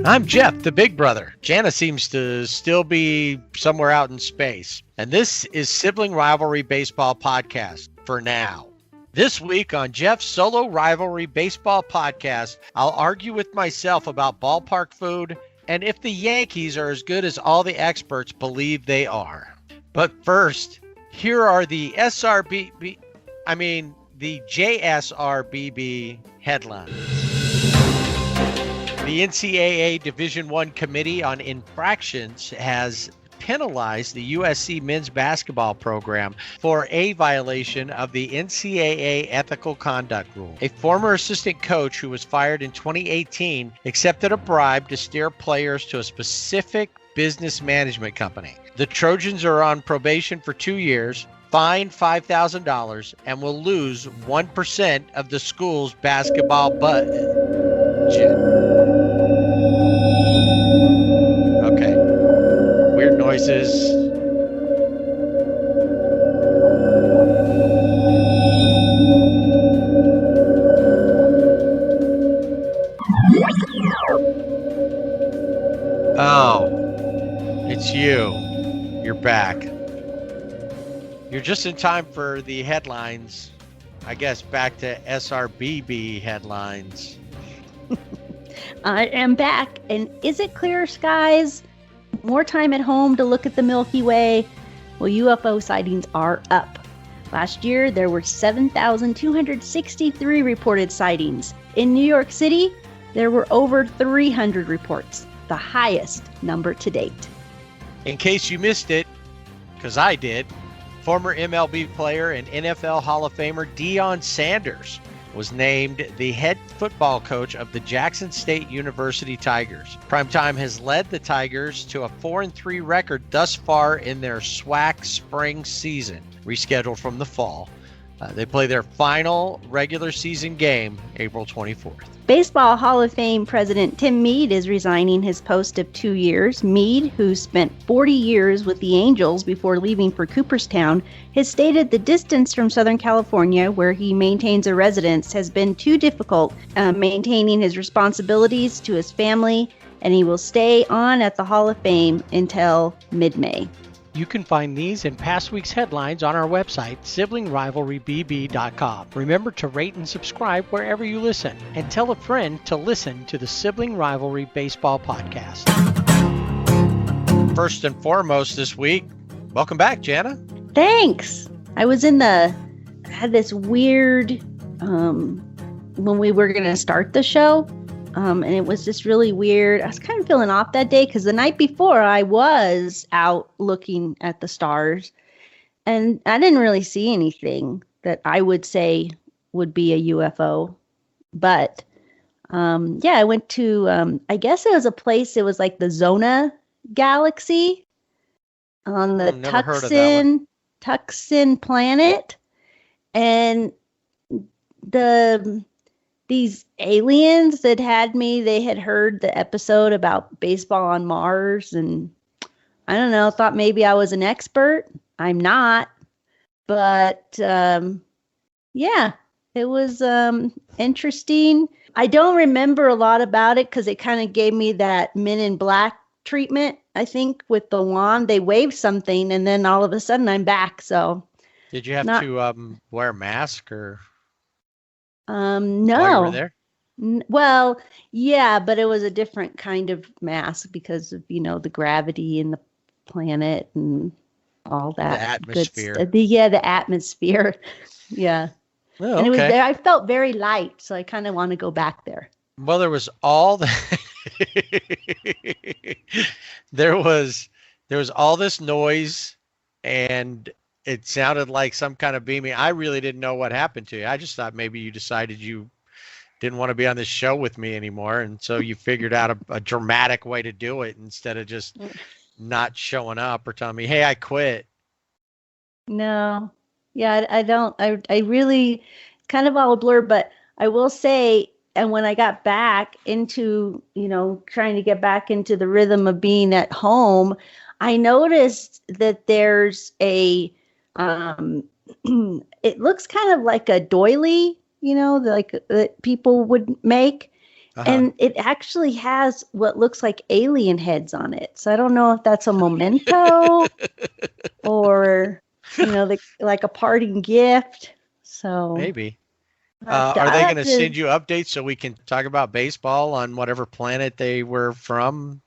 I'm Jeff, the big brother. Jana seems to still be somewhere out in space. And this is Sibling Rivalry Baseball Podcast for now. This week on Jeff's Solo Rivalry Baseball Podcast, I'll argue with myself about ballpark food and if the Yankees are as good as all the experts believe they are. But first, here are the the JSRBB headlines. The NCAA Division I Committee on Infractions has penalized the USC men's basketball program for a violation of the NCAA ethical conduct rule. A former assistant coach who was fired in 2018 accepted a bribe to steer players to a specific business management company. The Trojans are on probation for 2 years, fined $5,000, and will lose 1% of the school's basketball budget. Okay. Weird noises. Oh, it's you. You're back. You're just in time for the headlines. I guess back to SRBB headlines. I am back, and is it clear skies? More time at home to look at the Milky Way? Well, UFO sightings are up. Last year, there were 7,263 reported sightings. In New York City, there were over 300 reports, the highest number to date. In case you missed it, because I did, former MLB player and NFL Hall of Famer Deion Sanders was named the head football coach of the Jackson State University Tigers. Primetime has led the Tigers to a 4-3 record thus far in their SWAC spring season, rescheduled from the fall. They play their final regular season game April 24th. Baseball Hall of Fame President Tim Meade is resigning his post of 2 years. Meade, who spent 40 years with the Angels before leaving for Cooperstown, has stated the distance from Southern California, where he maintains a residence, has been too difficult maintaining his responsibilities to his family, and he will stay on at the Hall of Fame until mid-May. You can find these and past week's headlines on our website, siblingrivalrybb.com. Remember to rate and subscribe wherever you listen, and tell a friend to listen to the Sibling Rivalry Baseball Podcast. First and foremost this week, welcome back, Jana. Thanks. I had this weird, when we were going to start the show, and it was just really weird. I was kind of feeling off that day because the night before I was out looking at the stars and I didn't really see anything that I would say would be a UFO. But I went to, I guess it was a place, it was like the Zona Galaxy on the Tucson planet. And these aliens that they had heard the episode about baseball on Mars, and I don't know, thought maybe I was an expert. I'm not, but it was interesting. I don't remember a lot about it because it kind of gave me that Men in Black treatment, I think, with the wand. They waved something, and then all of a sudden I'm back. So, did you have to wear a mask or? No. While you were there? Well, yeah, but it was a different kind of mask because of, the gravity in the planet and all that. The atmosphere. The atmosphere. Yeah. Oh, and it was okay. there. I felt very light, so I kind of want to go back there. Well, there was all there was all this noise, and it sounded like some kind of beaming. I really didn't know what happened to you. I just thought maybe you decided you didn't want to be on this show with me anymore, and so you figured out a dramatic way to do it instead of just not showing up or telling me, "Hey, I quit." No. Yeah, I don't. I really, kind of all a blur, but I will say, and when I got back into, trying to get back into the rhythm of being at home, I noticed that there's it looks kind of like a doily, like that people would make. And it actually has what looks like alien heads on it. So I don't know if that's a memento or, like a parting gift. So Maybe. I'll Are they have going to send you updates so we can talk about baseball on whatever planet they were from?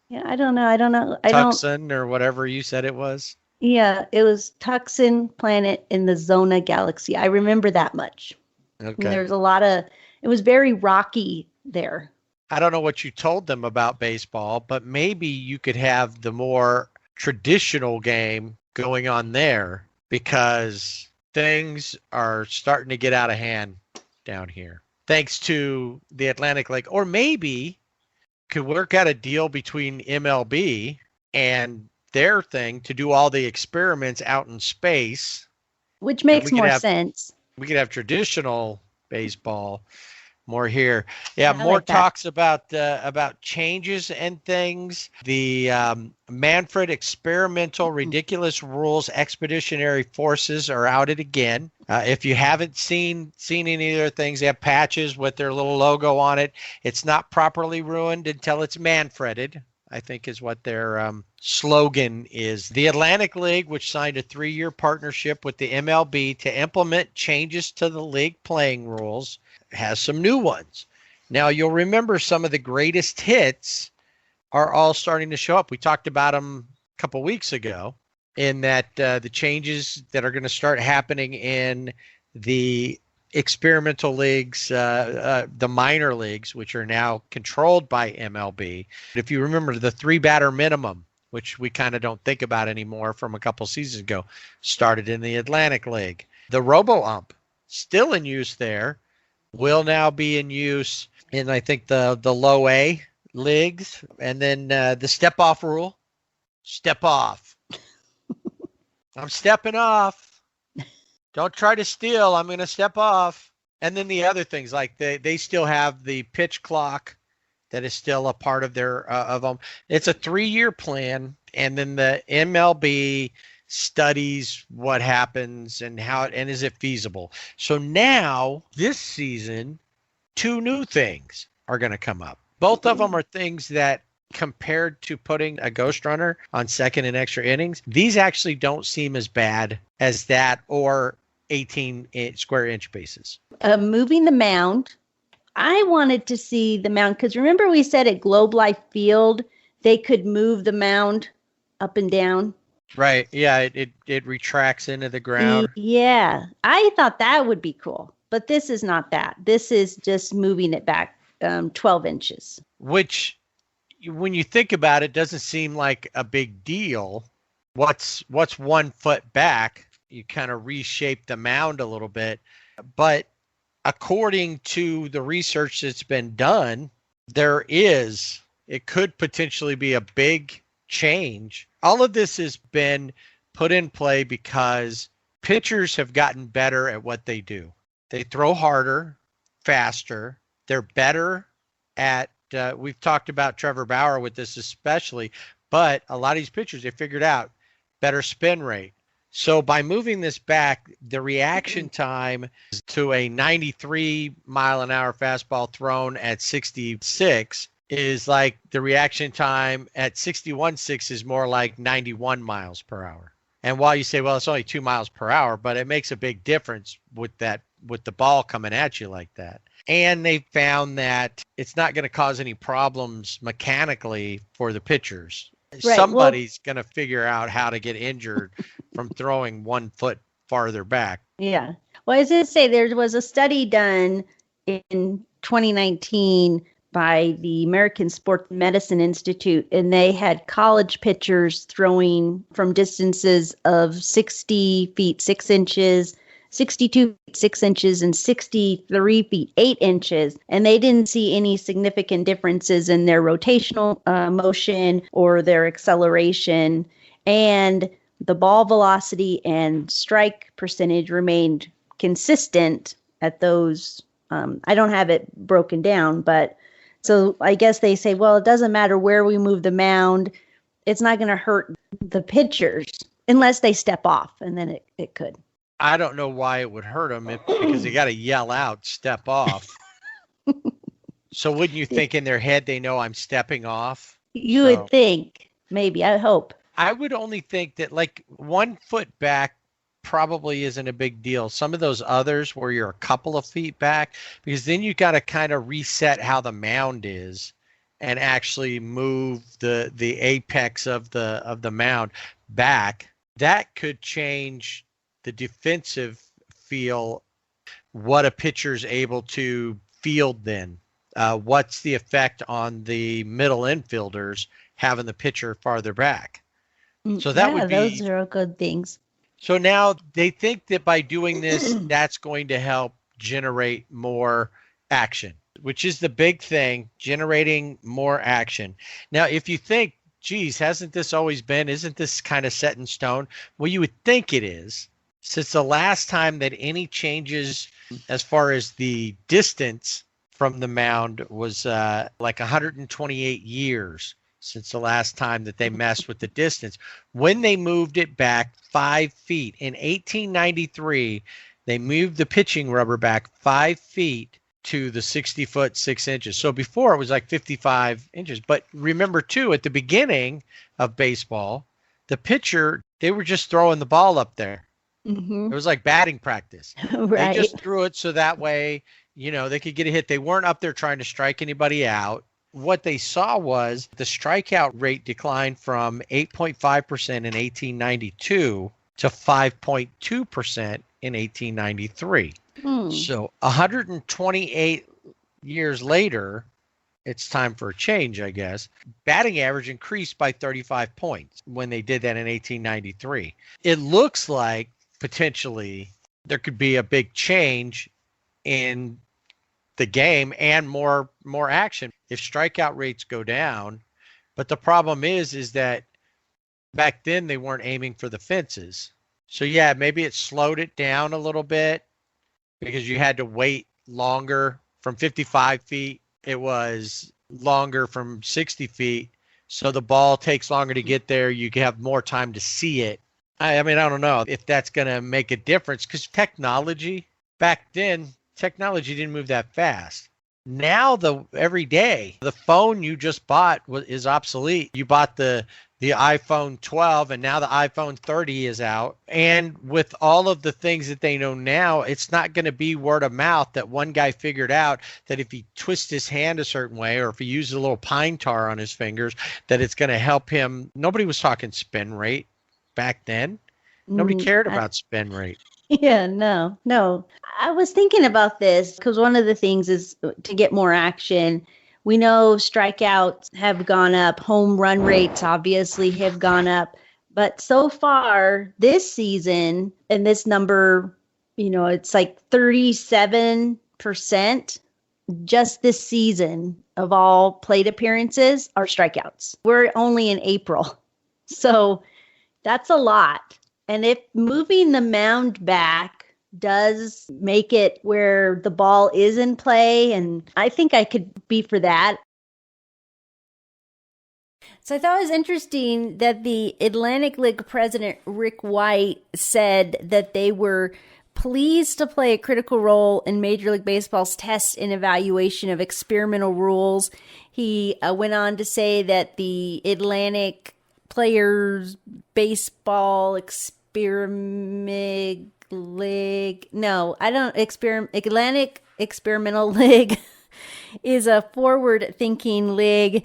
Yeah, I don't know. Tucson or whatever you said it was? Yeah, it was Tucson planet in the Zona galaxy. I remember that much. Okay. And there's it was very rocky there. I don't know what you told them about baseball, but maybe you could have the more traditional game going on there because things are starting to get out of hand down here. Thanks to the Atlantic Lake, or maybe could work out a deal between MLB and their thing to do all the experiments out in space. Which makes more sense. We could have traditional baseball more here. Yeah, more like talks about changes and things. The Manfred experimental ridiculous rules expeditionary forces are out it again. If you haven't seen any of their things, they have patches with their little logo on it. It's not properly ruined until it's Manfreded, I think is what their slogan is. The Atlantic League, which signed a 3-year partnership with the MLB to implement changes to the league playing rules, has some new ones. Now, you'll remember some of the greatest hits are all starting to show up. We talked about them a couple weeks ago in that the changes that are going to start happening in the experimental leagues, the minor leagues, which are now controlled by MLB. If you remember the 3-batter minimum, which we kind of don't think about anymore from a couple seasons ago, started in the Atlantic League. The robo-ump, still in use there, will now be in use in, I think, the low A leagues. And then the step-off rule, step off. I'm stepping off. Don't try to steal. I'm going to step off. And then the other things, like they still have the pitch clock that is still a part of their of them. It's a 3-year plan, and then the MLB studies what happens and how and is it feasible. So now this season, 2 new things are going to come up. Both of them are things that, compared to putting a ghost runner on second and extra innings, these actually don't seem as bad as that or 18 square inch bases. Moving the mound. I wanted to see the mound because remember we said at Globe Life Field they could move the mound up and down. Right. Yeah. It retracts into the ground. Yeah. I thought that would be cool, but this is not that. This is just moving it back 12 inches. Which, when you think about it, doesn't seem like a big deal. What's 1 foot back? You kind of reshape the mound a little bit. But according to the research that's been done, it could potentially be a big change. All of this has been put in play because pitchers have gotten better at what they do. They throw harder, faster. They're better at, we've talked about Trevor Bauer with this especially, but a lot of these pitchers, they figured out better spin rate. So by moving this back, the reaction time to a 93 mile an hour fastball thrown at 66 is like the reaction time at 61.6 is more like 91 miles per hour. And while you say, well, it's only 2 miles per hour, but it makes a big difference with the ball coming at you like that. And they found that it's not going to cause any problems mechanically for the pitchers. Right. Somebody's going to figure out how to get injured from throwing 1 foot farther back. Yeah. Well, I was going to say there was a study done in 2019 by the American Sports Medicine Institute, and they had college pitchers throwing from distances of 60 feet 6 inches, 62 feet 6 inches, and 63 feet 8 inches. And they didn't see any significant differences in their rotational motion or their acceleration. And the ball velocity and strike percentage remained consistent at those. I don't have it broken down, but so I guess they say, well, it doesn't matter where we move the mound. It's not going to hurt the pitchers unless they step off, and then it could. I don't know why it would hurt them because they got to yell out, step off. So wouldn't you think in their head they know I'm stepping off? You So would think, maybe, I hope. I would only think that like 1 foot back probably isn't a big deal. Some of those others where you're a couple of feet back, because then you got to kind of reset how the mound is and actually move the apex of the mound back. That could change the defensive feel, what a pitcher's able to field then. What's the effect on the middle infielders having the pitcher farther back? So that Yeah, would those be, are all good things. so now they think that by doing this, that's going to help generate more action, which is the big thing, generating more action. Now, if you think, geez, hasn't this always been, isn't this kind of set in stone? Well, you would think it is, since the last time that any changes as far as the distance from the mound was like 128 years since the last time that they messed with the distance. When they moved it back 5 feet in 1893, they moved the pitching rubber back 5 feet to the 60 foot 6 inches. So before it was like 55 inches. But remember too, at the beginning of baseball, the pitcher, they were just throwing the ball up there. Mm-hmm. It was like batting practice. Right. They just threw it so that way, they could get a hit. They weren't up there trying to strike anybody out. What they saw was the strikeout rate declined from 8.5% in 1892 to 5.2% in 1893. So 128 years later, it's time for a change, I guess. Batting average increased by 35 points when they did that in 1893. It looks like potentially there could be a big change in the game and more action if strikeout rates go down. But the problem is that back then they weren't aiming for the fences. So yeah, maybe it slowed it down a little bit because you had to wait longer. From 55 feet, it was longer from 60 feet. So the ball takes longer to get there. You have more time to see it. I mean, I don't know if that's going to make a difference because technology back then, technology didn't move that fast. Now every day, the phone you just bought is obsolete. You bought the iPhone 12 and now the iPhone 30 is out. And with all of the things that they know now, it's not going to be word of mouth that one guy figured out that if he twists his hand a certain way or if he uses a little pine tar on his fingers, that it's going to help him. Nobody was talking spin rate back then. Nobody cared about spin rate. Yeah, no. I was thinking about this because one of the things is to get more action. We know strikeouts have gone up. Home run rates obviously have gone up. But so far this season, and this number, it's like 37% just this season of all plate appearances are strikeouts. We're only in April. So that's a lot. And if moving the mound back does make it where the ball is in play, and I think I could be for that. So I thought it was interesting that the Atlantic League president, Rick White, said that they were pleased to play a critical role in Major League Baseball's test and evaluation of experimental rules. He went on to say that the Atlantic Players Baseball Atlantic Experimental League is a forward-thinking league,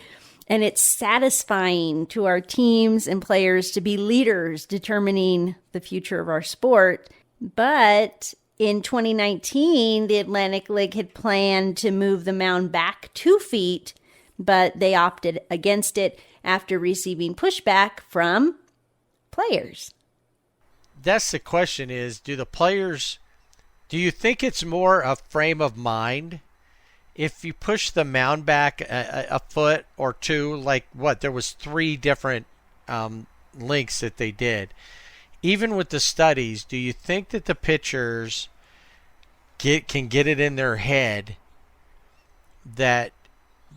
and it's satisfying to our teams and players to be leaders determining the future of our sport. But in 2019, the Atlantic League had planned to move the mound back 2 feet, but they opted against it after receiving pushback from players. That's the question is, do you think it's more a frame of mind? If you push the mound back a foot or two, like there was 3 different links that they did. Even with the studies, do you think that the pitchers can get it in their head that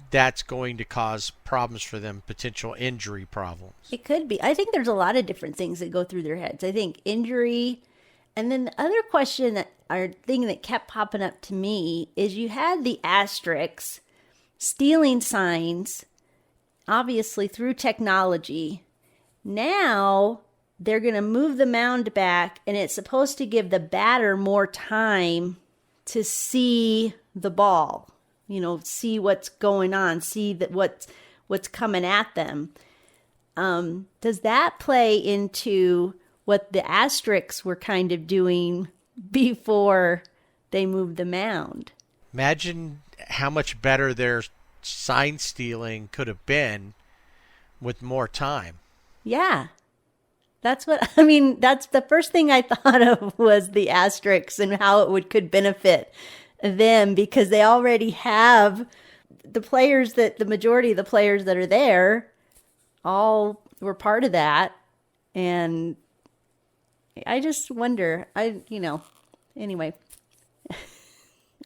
that's going to cause problems for them, potential injury problems? It could be. I think there's a lot of different things that go through their heads. I think injury. And then the other question thing that kept popping up to me is you had the asterisks stealing signs, obviously through technology. Now they're going to move the mound back, and it's supposed to give the batter more time to see the ball, see what's going on, see that what's coming at them. Does that play into what the Asterix were kind of doing before they moved the mound? Imagine how much better their sign stealing could have been with more time. Yeah. That's the first thing I thought of was the Asterix and how it could benefit them, because they already have the majority of the players that are there all were part of that. And I just wonder, anyway,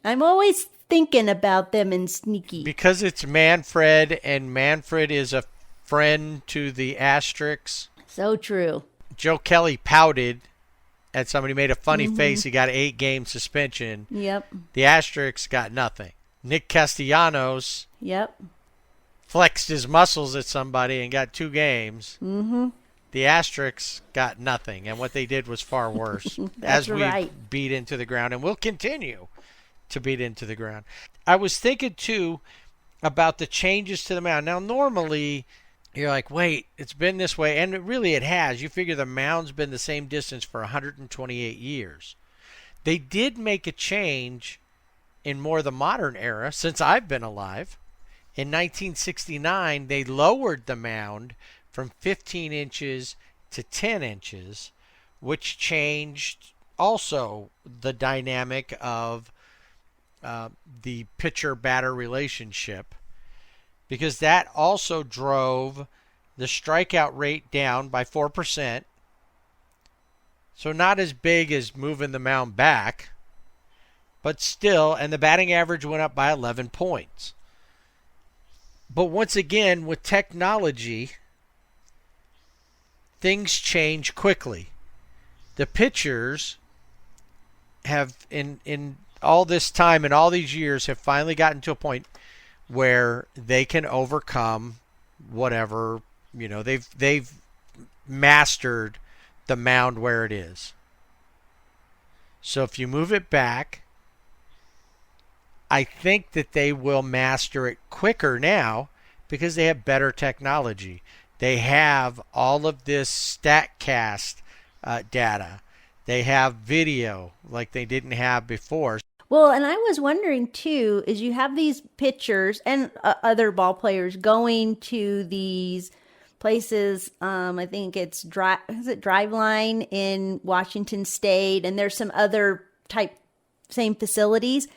I'm always thinking about them in Sneaky. Because it's Manfred, and Manfred is a friend to the Asterix. So true. Joe Kelly pouted at somebody, made a funny face. He got 8-game suspension. Yep. The Asterix got nothing. Nick Castellanos flexed his muscles at somebody and got 2 games. Mm-hmm. The Asterix got nothing, and what they did was far worse. That's as we beat into the ground, and we'll continue to beat into the ground. I was thinking, too, about the changes to the mound. Now, normally, you're like, wait, it's been this way, and really it has. You figure the mound's been the same distance for 128 years. They did make a change in more the modern era, since I've been alive. In 1969, they lowered the mound from 15 inches to 10 inches, which changed also the dynamic of the pitcher-batter relationship, because that also drove the strikeout rate down by 4%. So not as big as moving the mound back, but still, and the batting average went up by 11 points. But once again, with technology, things change quickly. The pitchers have, in all this time and all these years, have finally gotten to a point where they can overcome whatever, they've mastered the mound where it is. So if you move it back, I think that they will master it quicker now because they have better technology. They have all of this StatCast data. They have video like they didn't have before. Well, and I was wondering, too, is you have these pitchers and other ball players going to these places. I think it's Driveline in Washington State, and there's some other same facilities.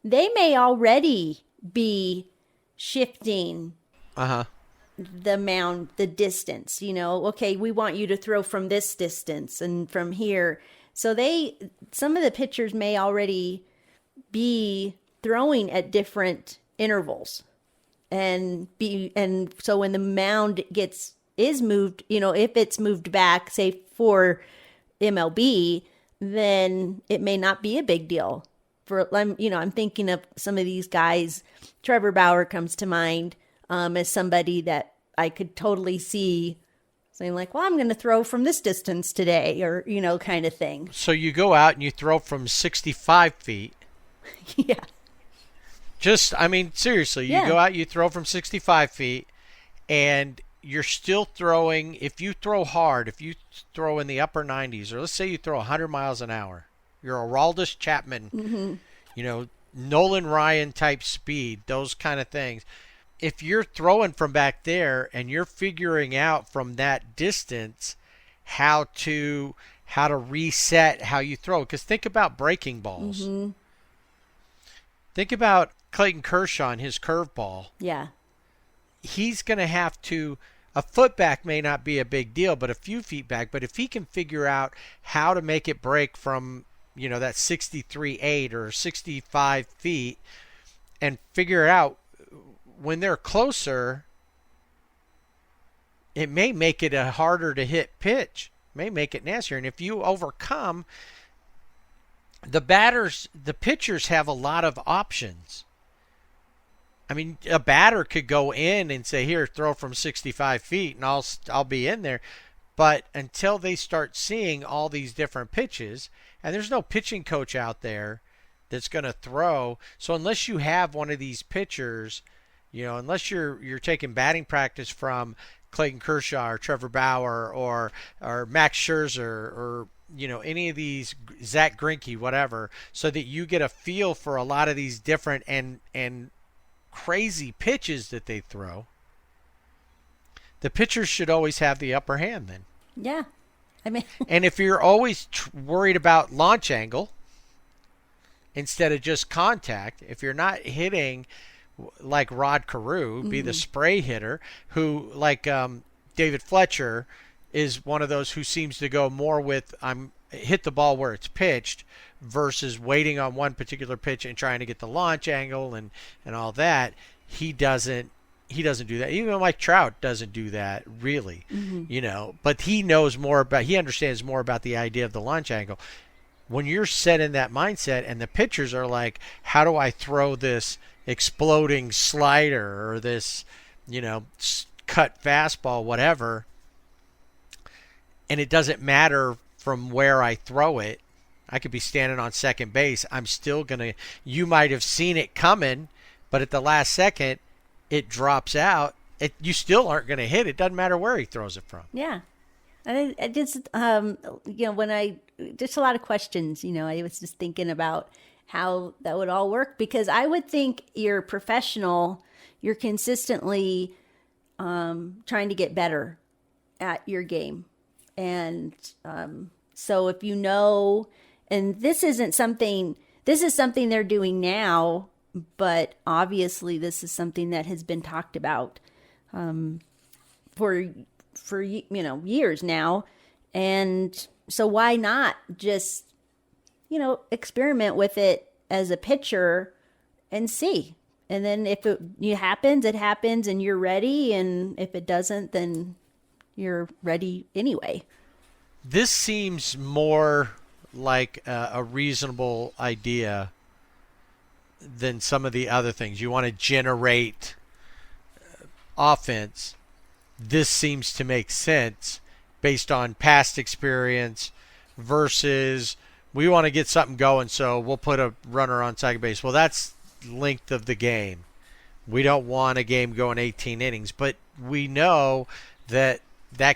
They may already be shifting the mound, the distance, okay, we want you to throw from this distance and from here. So some of the pitchers may already be throwing at different intervals, and so when the mound is moved, if it's moved back, say for MLB, then it may not be a big deal. I'm thinking of some of these guys. Trevor Bauer comes to mind as somebody that I could totally see saying like, well, I'm going to throw from this distance today, or, kind of thing. So you go out and you throw from 65 feet. Yeah. Seriously, you go out, you throw from 65 feet, and you're still throwing. If you throw hard, if you throw in the upper 90s, or let's say you throw 100 miles an hour, you're Aroldis Chapman, Nolan Ryan type speed, those kind of things. If you're throwing from back there and you're figuring out from that distance how to reset how you throw, because think about breaking balls. Mm-hmm. Think about Clayton Kershaw and his curveball. Yeah. He's going to have to, a foot back may not be a big deal, but a few feet back. But if he can figure out how to make it break from, that 63.8 or 65 feet, and figure out when they're closer, it may make it a harder to hit pitch, may make it nastier. And if you overcome, the pitchers have a lot of options. I mean, a batter could go in and say, "Here, throw from 65 feet," and I'll be in there. But until they start seeing all these different pitches, and there's no pitching coach out there that's going to throw. So unless you have one of these pitchers, unless you're taking batting practice from Clayton Kershaw or Trevor Bauer or Max Scherzer or any of these, Zach Greinke, whatever, so that you get a feel for a lot of these different and crazy pitches that they throw, the pitchers should always have the upper hand then. Yeah. I mean, and if you're always worried about launch angle instead of just contact, if you're not hitting like Rod Carew, be the spray hitter, who like David Fletcher is one of those who seems to go more with hit the ball where it's pitched versus waiting on one particular pitch and trying to get the launch angle and all that. He doesn't do that. Even Mike Trout doesn't do that really, but he understands more about the idea of the launch angle. When you're set in that mindset and the pitchers are like, how do I throw this exploding slider or this, cut fastball, whatever, and it doesn't matter from where I throw it. I could be standing on second base. I'm still you might have seen it coming, but at the last second, it drops out. You still aren't going to hit it. Doesn't matter where he throws it from. Yeah. I just, just a lot of questions, I was just thinking about how that would all work, because I would think you're professional, you're consistently trying to get better at your game. And so if and this is something they're doing now, but obviously this is something that has been talked about for years now. And so why not just, experiment with it as a pitcher and see. And then if it happens and you're ready. And if it doesn't, then you're ready anyway. This seems more like a reasonable idea than some of the other things. You want to generate offense. This seems to make sense based on past experience versus we want to get something going, so we'll put a runner on second base. Well, that's length of the game. We don't want a game going 18 innings, but we know that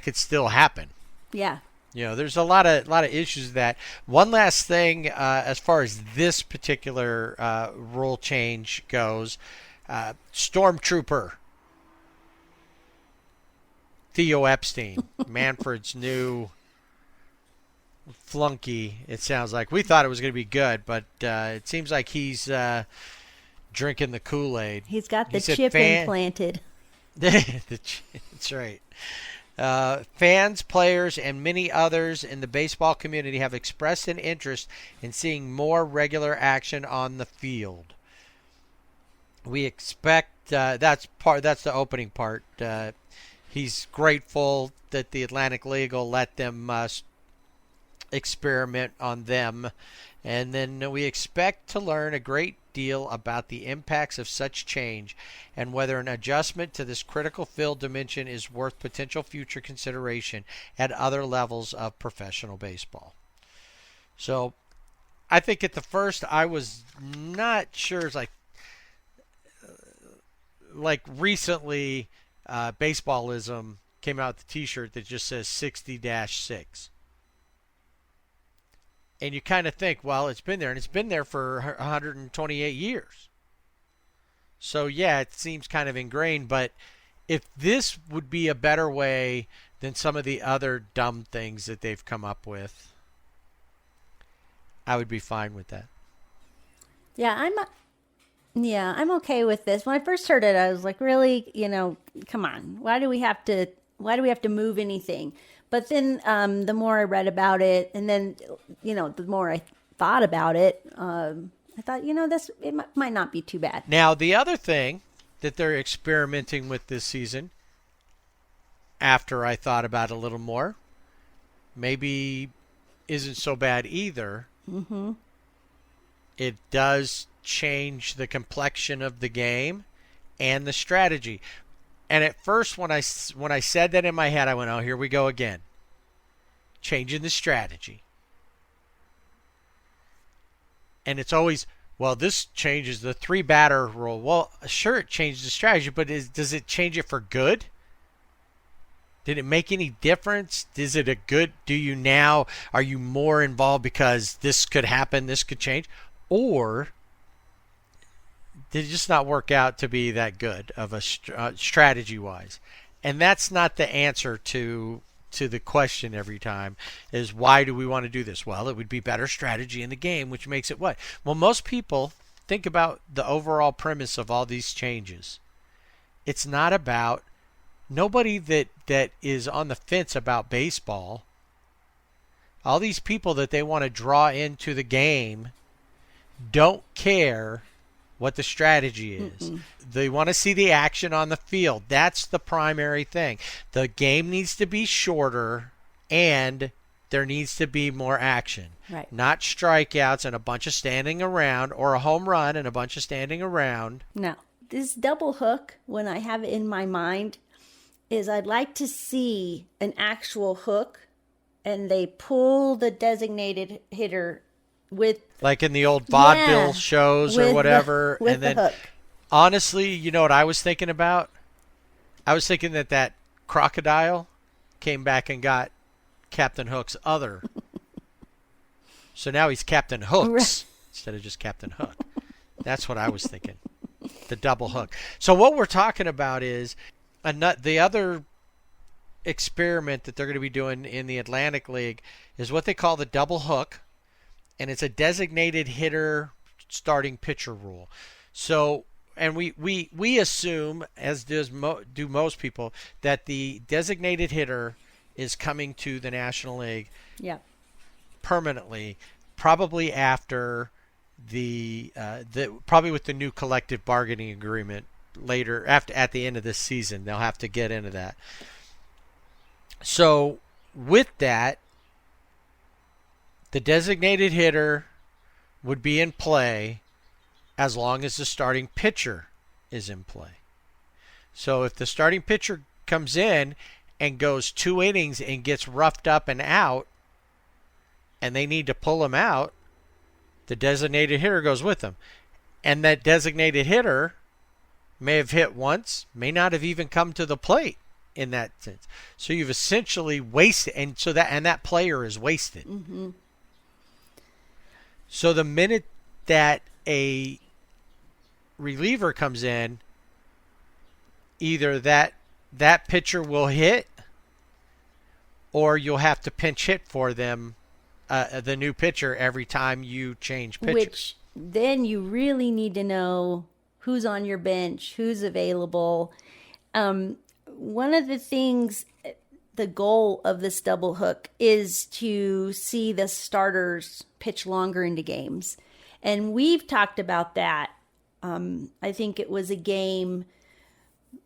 could still happen. Yeah. There's a lot of issues with that. One last thing, as far as this particular rule change goes, Stormtrooper Theo Epstein, Manfred's new flunky, it sounds like. We thought it was going to be good, but it seems like he's drinking the Kool-Aid. He's got the chip implanted. That's right. Fans, players, and many others in the baseball community have expressed an interest in seeing more regular action on the field. We expect that's the opening part. He's grateful that the Atlantic League will let them experiment on them. And then we expect to learn a great deal about the impacts of such change and whether an adjustment to this critical field dimension is worth potential future consideration at other levels of professional baseball. So I think at the first I was not sure. It's like recently Baseballism came out with a t-shirt that just says 60-6. And you kind of think, well, it's been there, and it's been there for 128 years. So, yeah, it seems kind of ingrained, but if this would be a better way than some of the other dumb things that they've come up with, I would be fine with that. Yeah, I'm okay with this. When I first heard it, I was like, really, come on. Why do we have to move anything? But then the more I read about it, and then, the more I thought about it, I thought, it might not be too bad. Now, the other thing that they're experimenting with this season, after I thought about it a little more, maybe isn't so bad either. Mm-hmm. It does change the complexion of the game and the strategy. And at first, when I said that in my head, I went, oh, here we go again. Changing the strategy. And it's always, well, this changes the 3-batter rule. Well, sure, it changes the strategy, but does it change it for good? Did it make any difference? Is it a good, are you more involved because this could happen, this could change? Or did it just not work out to be that good of a strategy-wise? And that's not the answer to the question every time, is why do we want to do this? Well, it would be better strategy in the game, which makes it what? Well, most people think about the overall premise of all these changes. It's not about, nobody that is on the fence about baseball, all these people that they want to draw into the game don't care what the strategy is. They want to see the action on the field. That's the primary thing. The game needs to be shorter and there needs to be more action. Right. Not strikeouts and a bunch of standing around, or a home run and a bunch of standing around. No. This double hook, when I have it in my mind, is I'd like to see an actual hook and they pull the designated hitter with, like in the old vaudeville shows or whatever. With and the hook. Honestly, you know what I was thinking about? I was thinking that crocodile came back and got Captain Hook's other. So now he's Captain Hooks instead of just Captain Hook. That's what I was thinking. The double hook. So what we're talking about is the other experiment that they're going to be doing in the Atlantic League is what they call the double hook, and it's a designated hitter starting pitcher rule. So, and we assume, as do most people, that the designated hitter is coming to the National League permanently, probably after probably with the new collective bargaining agreement later, at the end of this season. They'll have to get into that. So with that, the designated hitter would be in play as long as the starting pitcher is in play. So if the starting pitcher comes in and goes 2 innings and gets roughed up and out, and they need to pull him out, the designated hitter goes with them. And that designated hitter may have hit once, may not have even come to the plate in that sense. So you've essentially wasted, and that player is wasted. Mm-hmm. So the minute that a reliever comes in, either that pitcher will hit, or you'll have to pinch hit for them, the new pitcher, every time you change pitchers. Which then you really need to know who's on your bench, who's available. One of the things, the goal of this double hook is to see the starters pitch longer into games. And we've talked about that. I think it was a game,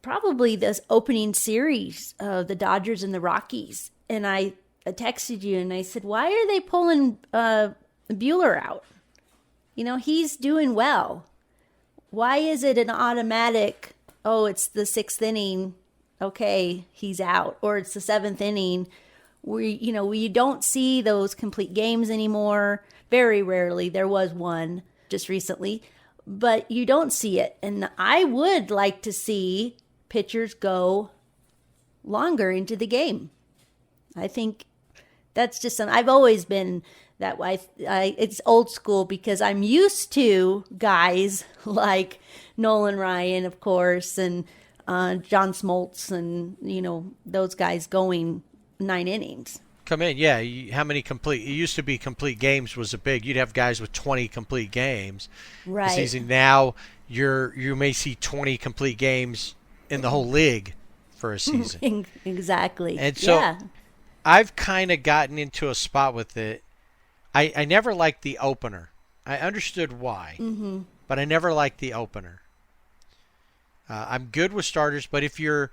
probably this opening series of the Dodgers and the Rockies. And I texted you and I said, why are they pulling Buehler out? You know, he's doing well. Why is it an automatic, oh, it's the 6th inning, okay, he's out, or it's the 7th inning? We don't see those complete games anymore. Very rarely. There was one just recently, but you don't see it. And I would like to see pitchers go longer into the game. I think that's just something. I've always been that way. It's old school because I'm used to guys like Nolan Ryan, of course, and John Smoltz, and those guys going 9 innings. Come in, yeah. How many complete? It used to be complete games was a big. You'd have guys with 20 complete games. Right. Season. Now you may see 20 complete games in the whole league for a season. Exactly. And so I've kind of gotten into a spot with it. I never liked the opener. I understood why, but I never liked the opener. I'm good with starters, but if you're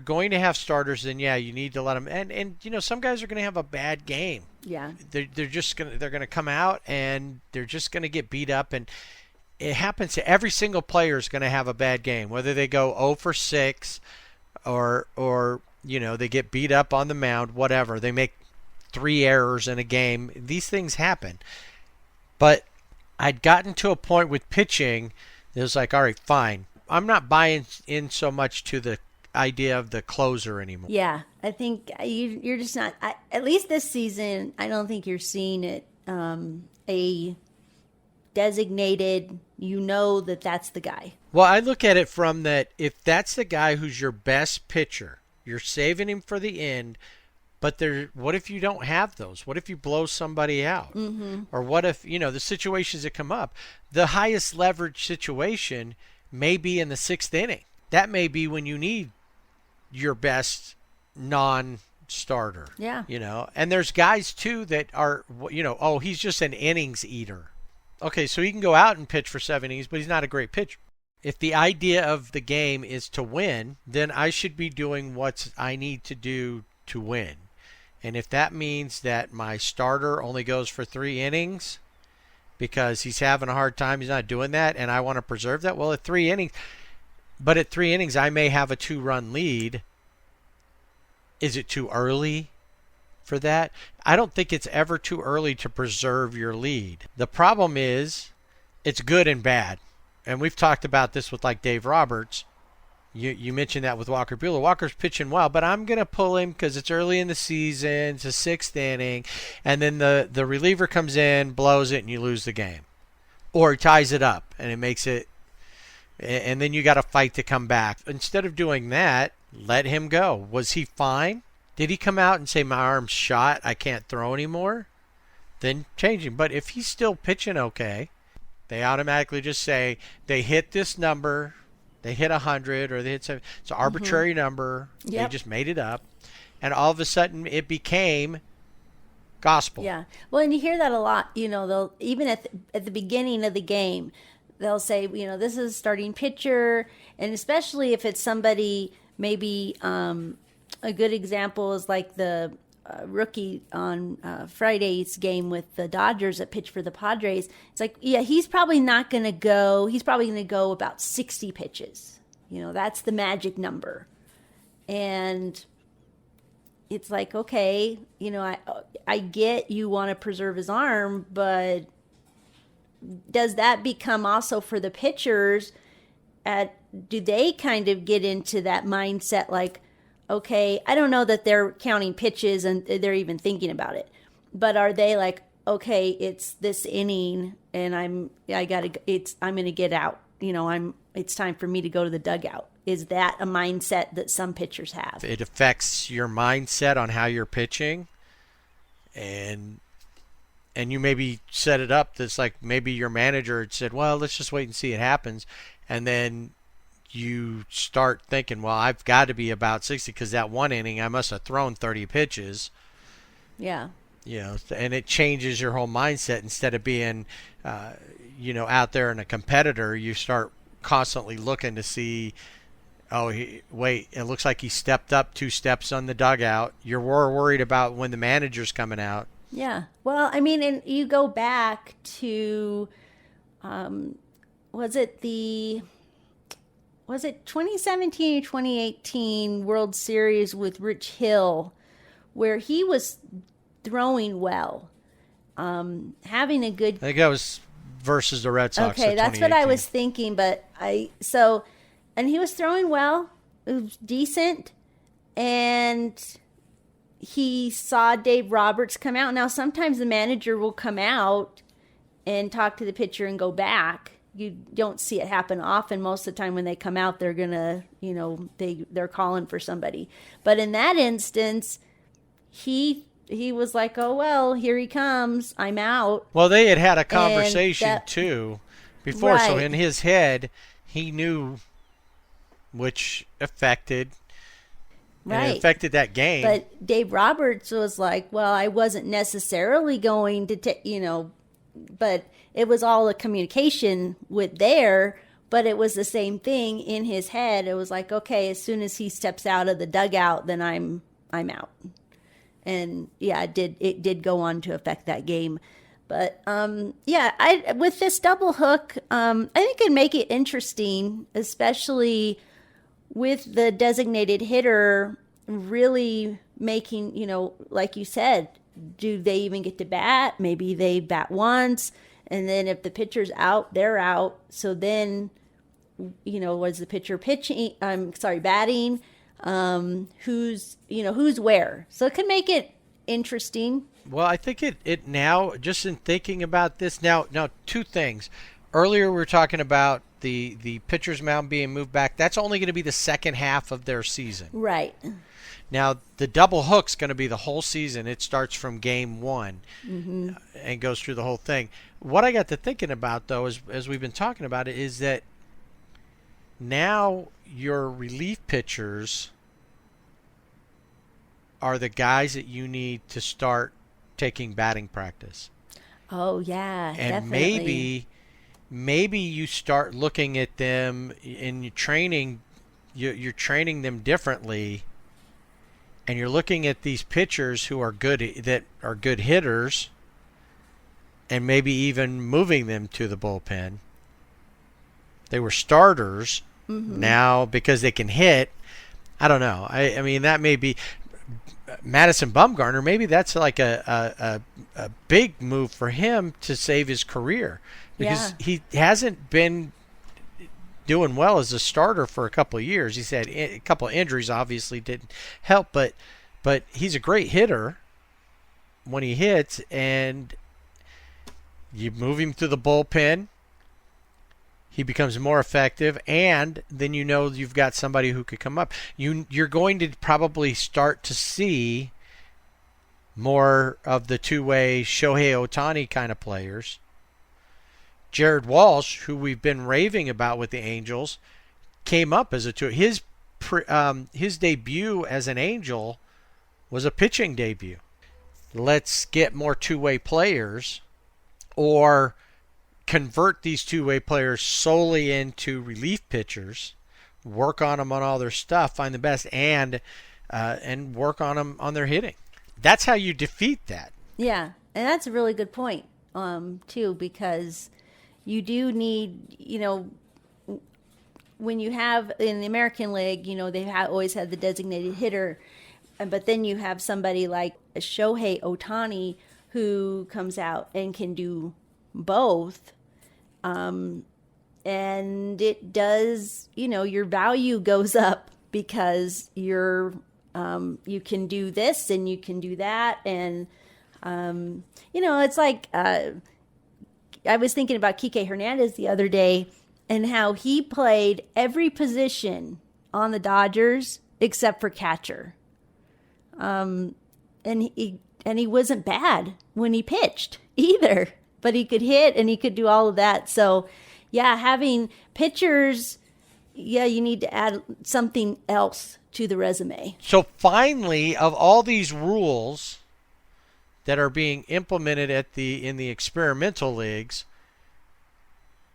going to have starters, then you need to let them. And some guys are going to have a bad game. Yeah, they're gonna come out and they're just gonna get beat up, and it happens to every single player is going to have a bad game, whether they go 0 for 6 or they get beat up on the mound, whatever. They make 3 errors in a game. These things happen. But I'd gotten to a point with pitching that was like, all right, fine. I'm not buying in so much to the idea of the closer anymore. Yeah, I think you're just not, at least this season, I don't think you're seeing it, a designated, that's the guy. Well, I look at it from that if that's the guy who's your best pitcher, you're saving him for the end, but what if you don't have those? What if you blow somebody out? Mm-hmm. Or what if, the situations that come up, the highest leverage situation may be in the 6th inning. That may be when you need your best non-starter. Yeah. And there's guys too that are, he's just an innings eater. Okay, so he can go out and pitch for 7 innings, but he's not a great pitcher. If the idea of the game is to win, then I should be doing what I need to do to win. And if that means that my starter only goes for 3 innings because he's having a hard time, he's not doing that, and I want to preserve that, well, at 3 innings, I may have a 2-run lead. Is it too early for that? I don't think it's ever too early to preserve your lead. The problem is it's good and bad. And we've talked about this with like Dave Roberts. You mentioned that with Walker Buehler. Walker's pitching well, but I'm going to pull him because it's early in the season. It's a 6th inning. And then the reliever comes in, blows it, and you lose the game. Or he ties it up, and it makes it. And then you got to fight to come back. Instead of doing that, let him go. Was he fine? Did he come out and say, my arm's shot, I can't throw anymore? Then change him. But if he's still pitching okay, they automatically just say they hit this number. They hit 100 or they hit 70. It's an arbitrary number. Yep. They just made it up. And all of a sudden it became gospel. Yeah. Well, and you hear that a lot. They'll even at the beginning of the game, they'll say, this is a starting pitcher. And especially if it's somebody, maybe a good example is like the rookie on Friday's game with the Dodgers that pitched for the Padres. It's like, yeah, he's probably not going to go. He's probably going to go about 60 pitches. That's the magic number. And it's like, okay, I get you want to preserve his arm, but does that become also for the pitchers? Do they kind of get into that mindset like, okay, I don't know that they're counting pitches and they're even thinking about it, but are they like, okay, it's this inning and I'm going to get out. It's time for me to go to the dugout. Is that a mindset that some pitchers have? It affects your mindset on how you're pitching, and you maybe set it up that's like maybe your manager had said, well, let's just wait and see it happens, and then you start thinking, well, I've got to be about 60 because that 1 inning I must have thrown 30 pitches. Yeah. And it changes your whole mindset. Instead of being, out there and a competitor, you start constantly looking to see, it looks like he stepped up 2 steps on the dugout. You're more worried about when the manager's coming out. Yeah. Well, I mean, and you go back to, was it 2017 or 2018 World Series with Rich Hill, where he was throwing well, having a good. I think that was versus the Red Sox. Okay, that's what I was thinking, but and he was throwing well, it was decent, and he saw Dave Roberts come out. Now sometimes the manager will come out and talk to the pitcher and go back. You don't see it happen often. Most of the time when they come out, they're going to, they're calling for somebody. But in that instance, he was like, oh, well, here he comes. I'm out. Well, they had a conversation too before. Right. So in his head, he knew which affected and it affected that game. But Dave Roberts was like, well, I wasn't necessarily going to take, but it was all a communication with but it was the same thing in his head. It was like, okay, as soon as he steps out of the dugout, then I'm out. And yeah, it did go on to affect that game. But yeah, I with this double hook, I think it'd make it interesting, especially with the designated hitter really making, like you said, do they even get to bat? Maybe they bat once, and then if the pitcher's out, they're out. So then, was the pitcher pitching? Batting. Who's where? So it could make it interesting. Well, I think it now, just in thinking about this now, two things. Earlier we were talking about the pitcher's mound being moved back. That's only going to be the second half of their season. Right. Now, the double hook's going to be the whole season. It starts from game one and goes through the whole thing. What I got to thinking about, though, as we've been talking about it, is that now your relief pitchers are the guys that you need to start taking batting practice. Oh, yeah, and definitely. maybe you start looking at them in your training. You're training them differently, and you're looking at these pitchers who are good hitters, and maybe even moving them to the bullpen. They were starters now because they can hit. I don't know. I mean, that may be Madison Bumgarner. Maybe that's like a big move for him to save his career, because he hasn't been doing well as a starter for a couple of years. He's had a couple of injuries, obviously didn't help, but he's a great hitter when he hits, and you move him to the bullpen. He becomes more effective, and then you've got somebody who could come up. You're going to probably start to see more of the two-way Shohei Ohtani kind of players. Jared Walsh, who we've been raving about with the Angels, came up as a two. His debut as an Angel was a pitching debut. Let's get more two-way players, or convert these two-way players solely into relief pitchers, work on them on all their stuff, find the best, and work on them on their hitting. That's how you defeat that. Yeah, and that's a really good point, too, because you do need, when you have in the American League, they always had the designated hitter, but then you have somebody like Shohei Ohtani who comes out and can do both. And it does, your value goes up because you can do this and you can do that. And, it's like, I was thinking about Kike Hernandez the other day and how he played every position on the Dodgers except for catcher. And he wasn't bad when he pitched either, but he could hit and he could do all of that. So yeah, having pitchers, you need to add something else to the resume. So finally, of all these rules that are being implemented in the experimental leagues,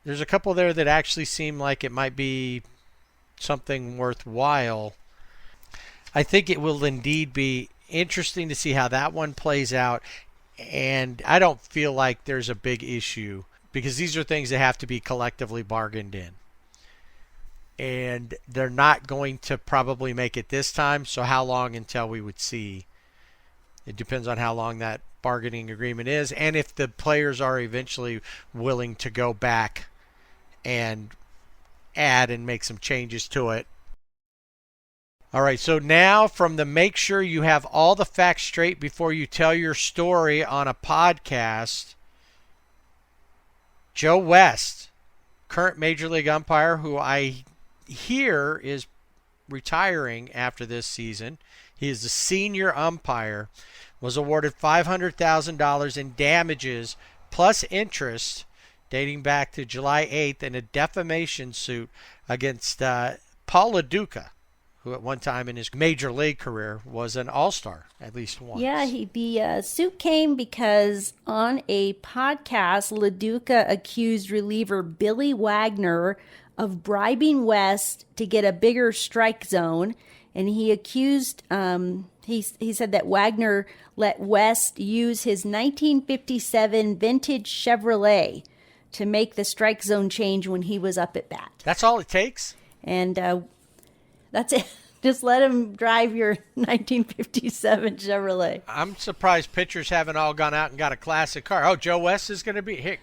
there's a couple there that actually seem like it might be something worthwhile. I think it will indeed be interesting to see how that one plays out, and I don't feel like there's a big issue, because these are things that have to be collectively bargained in. And they're not going to probably make it this time, so how long until we would see? It depends on how long that bargaining agreement is, and if the players are eventually willing to go back and add and make some changes to it. All right, so now from the make sure you have all the facts straight before you tell your story on a podcast, Joe West, current Major League umpire, who I hear is retiring after this season. He is the senior umpire, was awarded $500,000 in damages plus interest dating back to July 8th in a defamation suit against Paul LaDuca, who at one time in his Major League career was an all-star at least once. Yeah, the suit came because on a podcast, LaDuca accused reliever Billy Wagner of bribing West to get a bigger strike zone, and he accused He said that Wagner let West use his 1957 vintage Chevrolet to make the strike zone change when he was up at bat. That's all it takes? And that's it. Just let him drive your 1957 Chevrolet. I'm surprised pitchers haven't all gone out and got a classic car. Oh, Joe West is going to be here.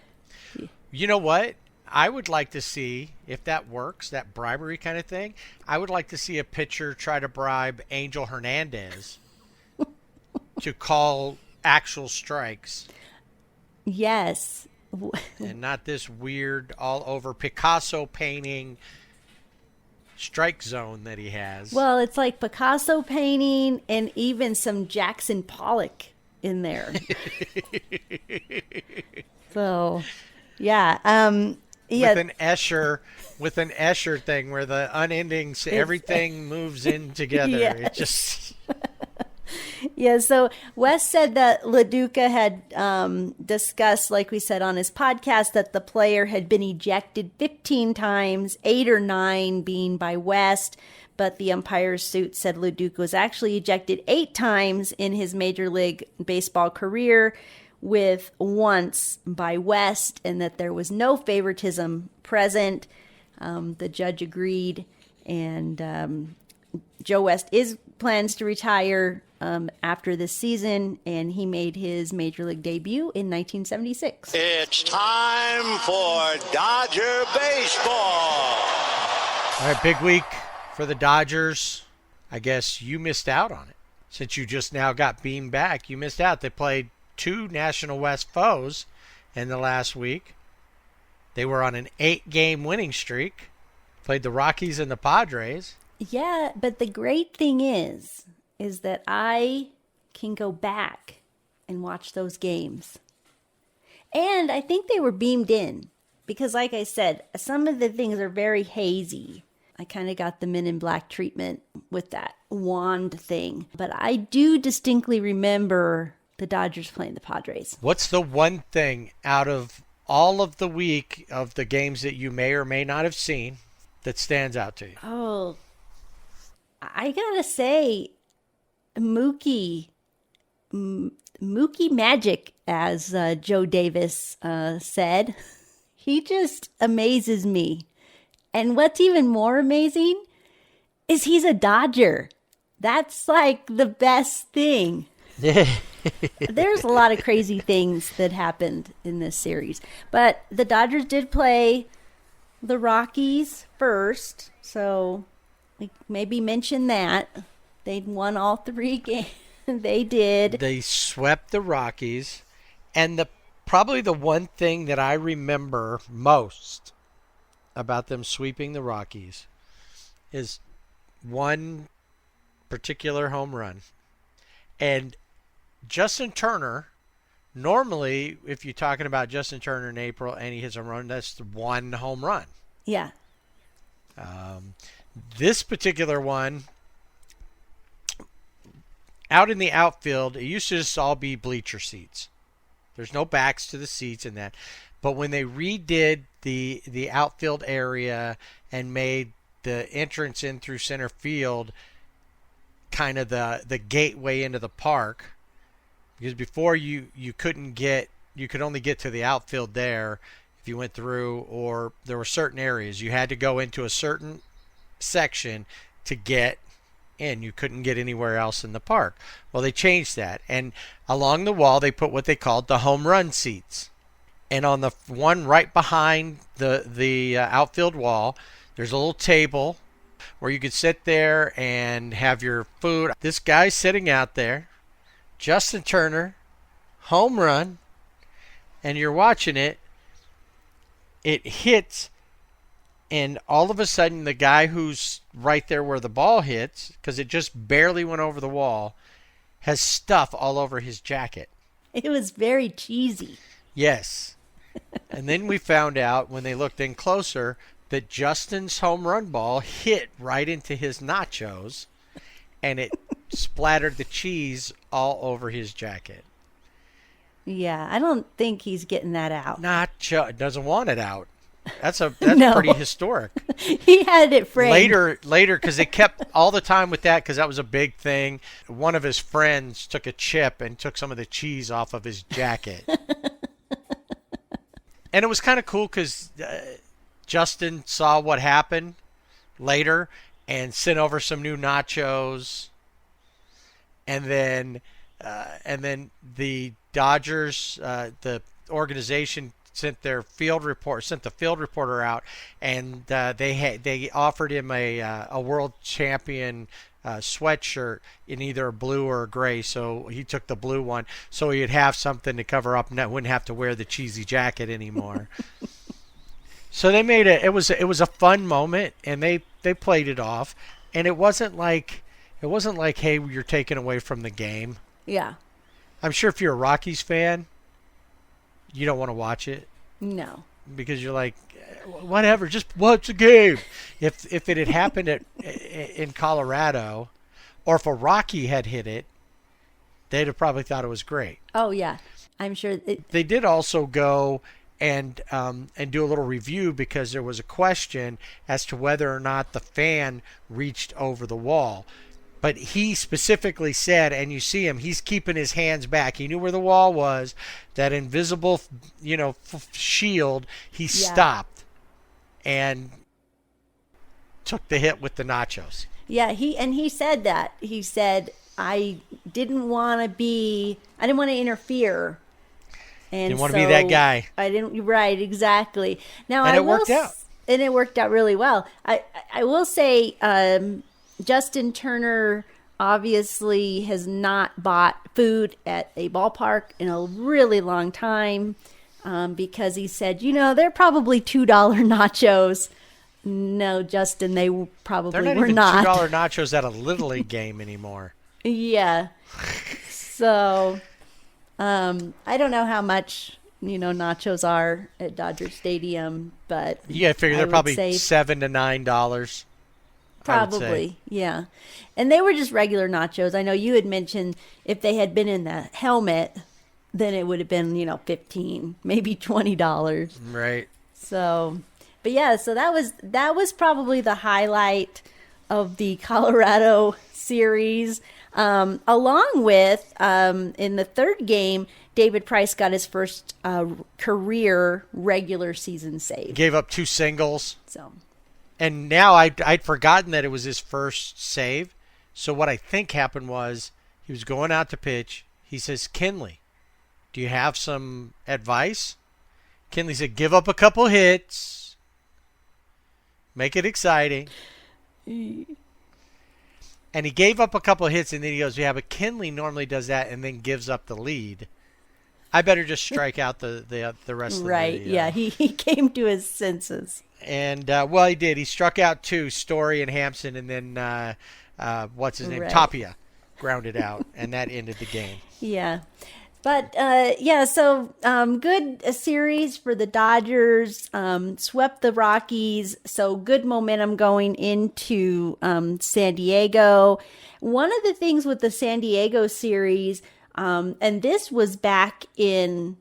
You know what? I would like to see, if that works, that bribery kind of thing, I would like to see a pitcher try to bribe Angel Hernandez to call actual strikes. Yes. And not this weird all over Picasso painting strike zone that he has. Well, it's like Picasso painting and even some Jackson Pollock in there. So, yeah. With an Escher thing where the unending, everything moves in together. Yes. It just... Yeah, so Wes said that LaDuca had discussed, like we said on his podcast, that the player had been ejected 15 times, 8 or 9 being by West, but the umpire's suit said LaDuca was actually ejected 8 times in his Major League Baseball career, with once by West, and that there was no favoritism present. The judge agreed, and Joe West plans to retire after this season, and he made his Major League debut in 1976. It's time for Dodger baseball. All right, big week for the Dodgers. I guess you missed out on it. Since you just now got beamed back, you missed out. They played 2 National West foes in the last week. They were on an 8-game winning streak. Played the Rockies and the Padres. Yeah, but the great thing is that I can go back and watch those games. And I think they were beamed in because, like I said, some of the things are very hazy. I kind of got the Men in Black treatment with that wand thing. But I do distinctly remember the Dodgers playing the Padres. What's the one thing out of all of the week of the games that you may or may not have seen that stands out to you? Oh, I gotta say, Mookie Magic, as Joe Davis said. He just amazes me. And what's even more amazing is he's a Dodger. That's like the best thing. There's a lot of crazy things that happened in this series. But the Dodgers did play the Rockies first, so we maybe mention that. They'd won all 3 games. They did. They swept the Rockies. And probably the one thing that I remember most about them sweeping the Rockies is one particular home run. And Justin Turner, normally, if you're talking about Justin Turner in April and he hits a home run, that's the one home run. Yeah. This particular one, out in the outfield, it used to just all be bleacher seats. There's no backs to the seats in that. But when they redid the outfield area and made the entrance in through center field kind of the gateway into the park, because before you could only get to the outfield there if you went through, or there were certain areas you had to go into a certain section to get in. You couldn't get anywhere else in the park. Well, they changed that, and along the wall they put what they called the home run seats. And on the one right behind the outfield wall, there's a little table where you could sit there and have your food. This guy's sitting out there, Justin Turner, home run, and you're watching it. It hits, and all of a sudden the guy who's right there where the ball hits, because it just barely went over the wall, has stuff all over his jacket. It was very cheesy. Yes. And then we found out when they looked in closer that Justin's home run ball hit right into his nachos, and it splattered the cheese all over his jacket. Yeah, I don't think he's getting that out. Doesn't want it out. That's No. pretty historic. He had it framed. Later, because they kept all the time with that, because that was a big thing. One of his friends took a chip and took some of the cheese off of his jacket. And it was kind of cool because Justin saw what happened later and sent over some new nachos. And then the Dodgers, the organization, sent the field reporter out, and they offered him a world champion sweatshirt in either a blue or a gray. So he took the blue one, so he'd have something to cover up and wouldn't have to wear the cheesy jacket anymore. So they made it was a fun moment, and they played it off, and it wasn't like hey, you're taken away from the game. Yeah. I'm sure if you're a Rockies fan, you don't want to watch it. No. Because you're like, whatever, just watch the game. If it had happened in Colorado, or if a Rocky had hit it, they'd have probably thought it was great. Oh yeah, I'm sure. They did also go and do a little review, because there was a question as to whether or not the fan reached over the wall. But he specifically said, and you see him, he's keeping his hands back. He knew where the wall was, that invisible, shield. He stopped and took the hit with the nachos. Yeah, he said that. He said, I didn't want to interfere. And didn't want to be that guy. I didn't. Right, exactly. Now, and it worked out. And it worked out really well. I will say, Justin Turner obviously has not bought food at a ballpark in a really long time, because he said, they're probably $2 nachos. No, Justin, they probably They're not were even not. $2 nachos at a Little League game anymore. Yeah. So, I don't know how much, nachos are at Dodger Stadium, but you gotta figure they're probably $7 to $9. Probably, yeah. And they were just regular nachos. I know you had mentioned if they had been in the helmet, then it would have been, $15, maybe $20. Right. So, but yeah, so that was probably the highlight of the Colorado series. Along with, in the third game, David Price got his first career regular season save. Gave up 2 singles. So. And now I'd forgotten that it was his first save. So what I think happened was he was going out to pitch. He says, Kinley, do you have some advice? Kinley said, give up a couple hits. Make it exciting. And he gave up a couple hits, and then he goes, yeah, but Kinley normally does that and then gives up the lead. I better just strike out the rest of the Right, yeah, he came to his senses. And, well, he did. He struck out 2, Story and Hampson, and then, what's his name? Right. Tapia grounded out, and that ended the game. Yeah. But, so good series for the Dodgers, swept the Rockies, so good momentum going into San Diego. One of the things with the San Diego series, and this was back in,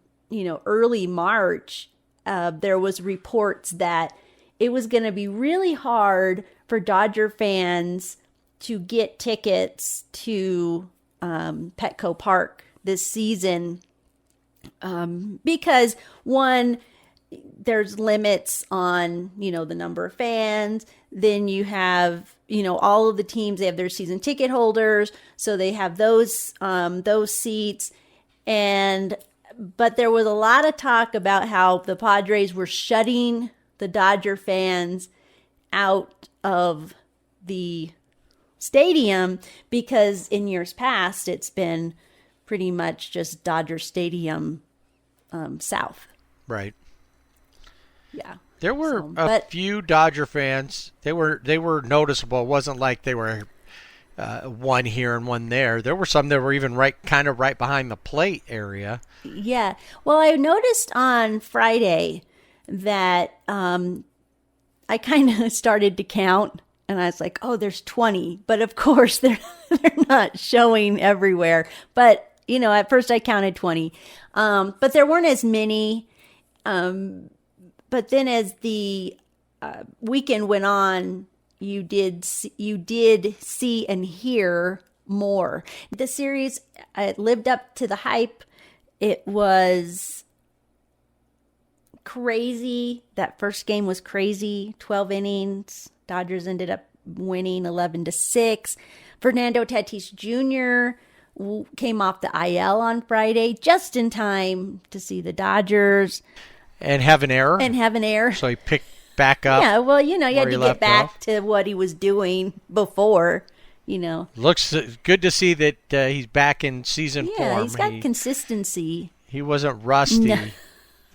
early March, there was reports that it was going to be really hard for Dodger fans to get tickets to Petco Park this season, because one, there's limits on, the number of fans. Then you have, all of the teams, they have their season ticket holders, so they have those seats. But there was a lot of talk about how the Padres were shutting the Dodger fans out of the stadium, because in years past it's been pretty much just Dodger Stadium south. Right. Yeah. There were a few Dodger fans. They were noticeable. It wasn't like they were one here and one there. There were some that were even right behind the plate area. Yeah. Well, I noticed on Friday that I kind of started to count, and I was like, oh, there's 20. But of course, they're not showing everywhere. But, at first I counted 20. But there weren't as many. but then as the weekend went on, you did see and hear more. The series, it lived up to the hype. It was crazy. That first game was crazy. 12 innings. Dodgers ended up winning 11-6. Fernando Tatis Jr. came off the IL on Friday just in time to see the Dodgers. And have an error. So he picked back up. Yeah, well, you had to get back to what he was doing before, Looks good to see that he's back in season form. Yeah, he's got consistency. He wasn't rusty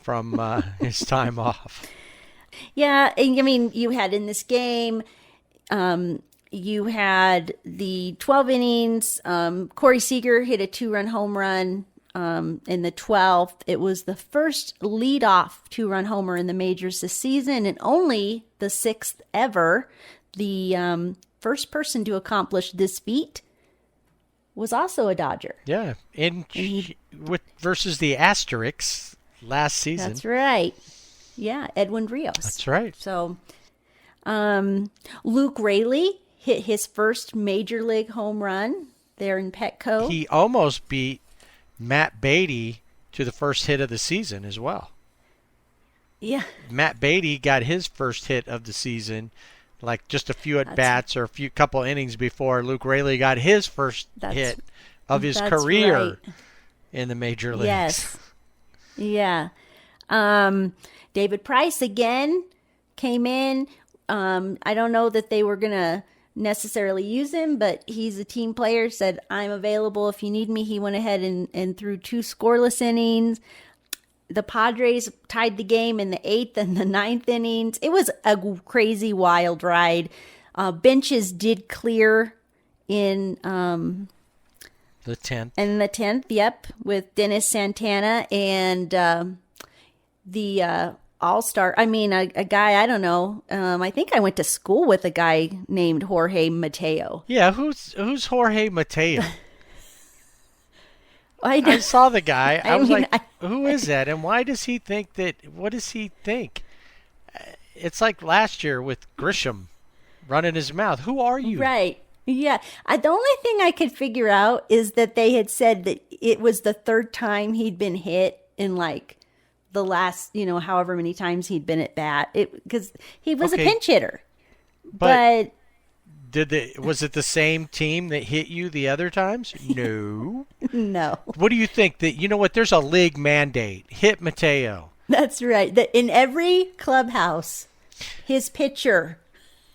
from his time off. Yeah, and you had in this game, you had the 12 innings. Corey Seager hit a 2-run home run in the 12th. It was the first leadoff 2-run homer in the majors this season, and only the 6th ever. The first person to accomplish this feat was also a Dodger. Yeah, versus the Asterix last season. That's right. Yeah, Edwin Rios. That's right. So, Luke Raley hit his first major league home run there in Petco. He almost beat Matt Beatty to the first hit of the season as well. Yeah. Matt Beatty got his first hit of the season, like just a few at-bats or a couple innings before Luke Raley got his first hit of his career in the major leagues. Yes. Yeah. David Price again came in. I don't know that they were going to necessarily use him, but he's a team player, said, I'm available if you need me. He went ahead and threw 2 scoreless innings. The Padres tied the game in the 8th and the 9th innings. It was a crazy, wild ride. Benches did clear in the 10th. And the 10th, yep, with Dennis Santana and the all-star. I mean, a guy, I don't know. I think I went to school with a guy named Jorge Mateo. Yeah, who's Jorge Mateo? I saw the guy. I was like, who is that? And why does he think that? What does he think? It's like last year with Grisham running his mouth. Who are you? Right. Yeah. The only thing I could figure out is that they had said that it was the 3rd time he'd been hit in like the last, however many times he'd been at bat. Because he was a pinch hitter. But was it the same team that hit you the other times? No. No. What do you think? That you know what? There's a league mandate. Hit Mateo. That's right. That in every clubhouse, his picture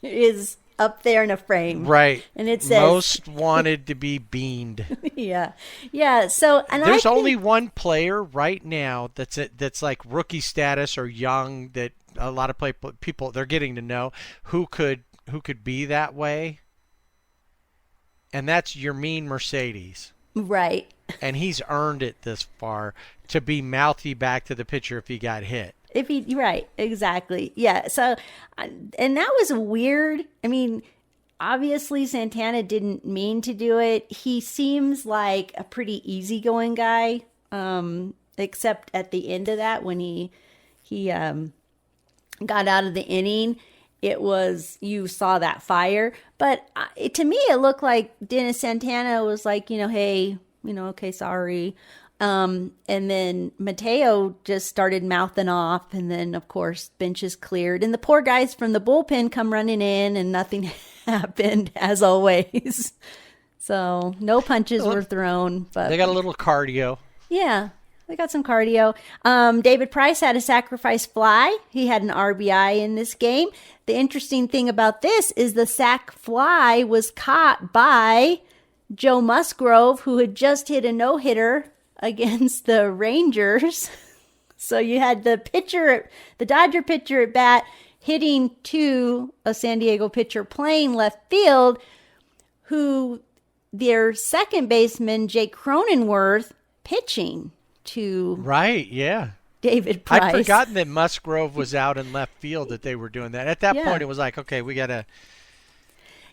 is up there in a frame. Right. And it says most wanted to be beaned. Yeah. Yeah. So there's only one player right now that's like rookie status or young that a lot of people they're getting to know who could be that way. And that's Yermin Mercedes. Right. And he's earned it this far to be mouthy back to the pitcher if he got hit. Right, exactly. Yeah. So, and that was weird. I mean, obviously Santana didn't mean to do it. He seems like a pretty easygoing guy, except at the end of that when he got out of the inning. You saw that fire. But to me, it looked like Dennis Santana was like, hey, okay, sorry. And then Mateo just started mouthing off. And then, of course, benches cleared. And the poor guys from the bullpen come running in and nothing happened, as always. So no punches were thrown. But they got a little cardio. Yeah. They got some cardio. David Price had a sacrifice fly. He had an RBI in this game. The interesting thing about this is the sac fly was caught by Joe Musgrove, who had just hit a no-hitter against the Rangers. So you had the Dodger pitcher at bat hitting to a San Diego pitcher playing left field, who their second baseman, Jake Cronenworth, pitching to David Price. I'd forgotten that Musgrove was out in left field, that they were doing that. At that point, it was like, okay, we got to...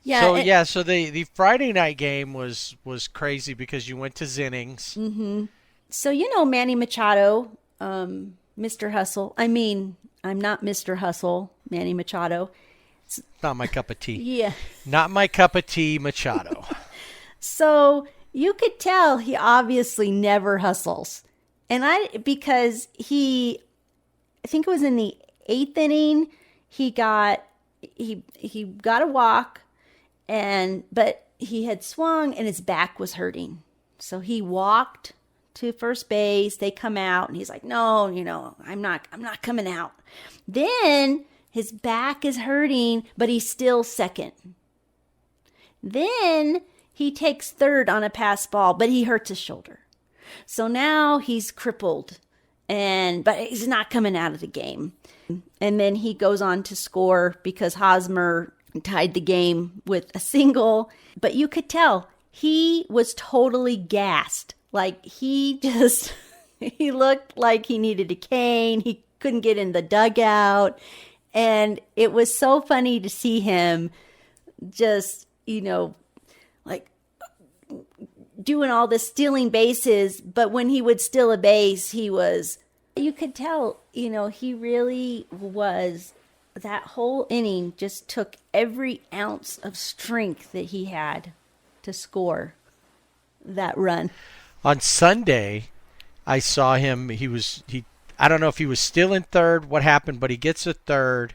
Yeah. So the Friday night game was crazy because you went to Zennings. Mm-hmm. So, Manny Machado, Mr. Hustle. I mean, I'm not Mr. Hustle, Manny Machado. Not my cup of tea. Yeah. Not my cup of tea, Machado. So you could tell he obviously never hustles. And because I think it was in the 8th inning, he got a walk, but he had swung and his back was hurting. So he walked to first base. They come out and he's like, no, I'm not coming out. Then his back is hurting, but he's still second. Then he takes third on a pass ball, but he hurts his shoulder. So now he's crippled, but he's not coming out of the game. And then he goes on to score because Hosmer tied the game with a single. But you could tell he was totally gassed. Like he looked like he needed a cane. He couldn't get in the dugout. And it was so funny to see him just, like doing all this stealing bases. But when he would steal a base, you could tell, he really was, that whole inning just took every ounce of strength that he had to score that run. On Sunday, I saw him. I don't know if he was still in third, what happened, but he gets a third,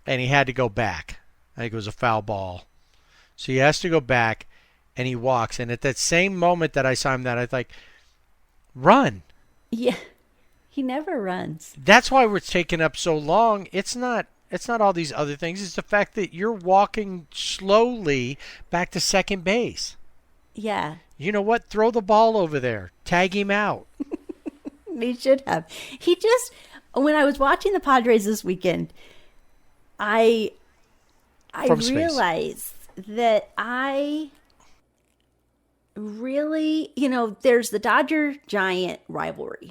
and he had to go back. I think it was a foul ball. So he has to go back, and he walks. And at that same moment that I saw him, I thought, run. Yeah, he never runs. That's why we're taking up so long. It's not all these other things. It's the fact that you're walking slowly back to second base. Yeah. You know what? Throw the ball over there. Tag him out. He should have. When I was watching the Padres this weekend, I realized that I really, there's the Dodger-Giant rivalry.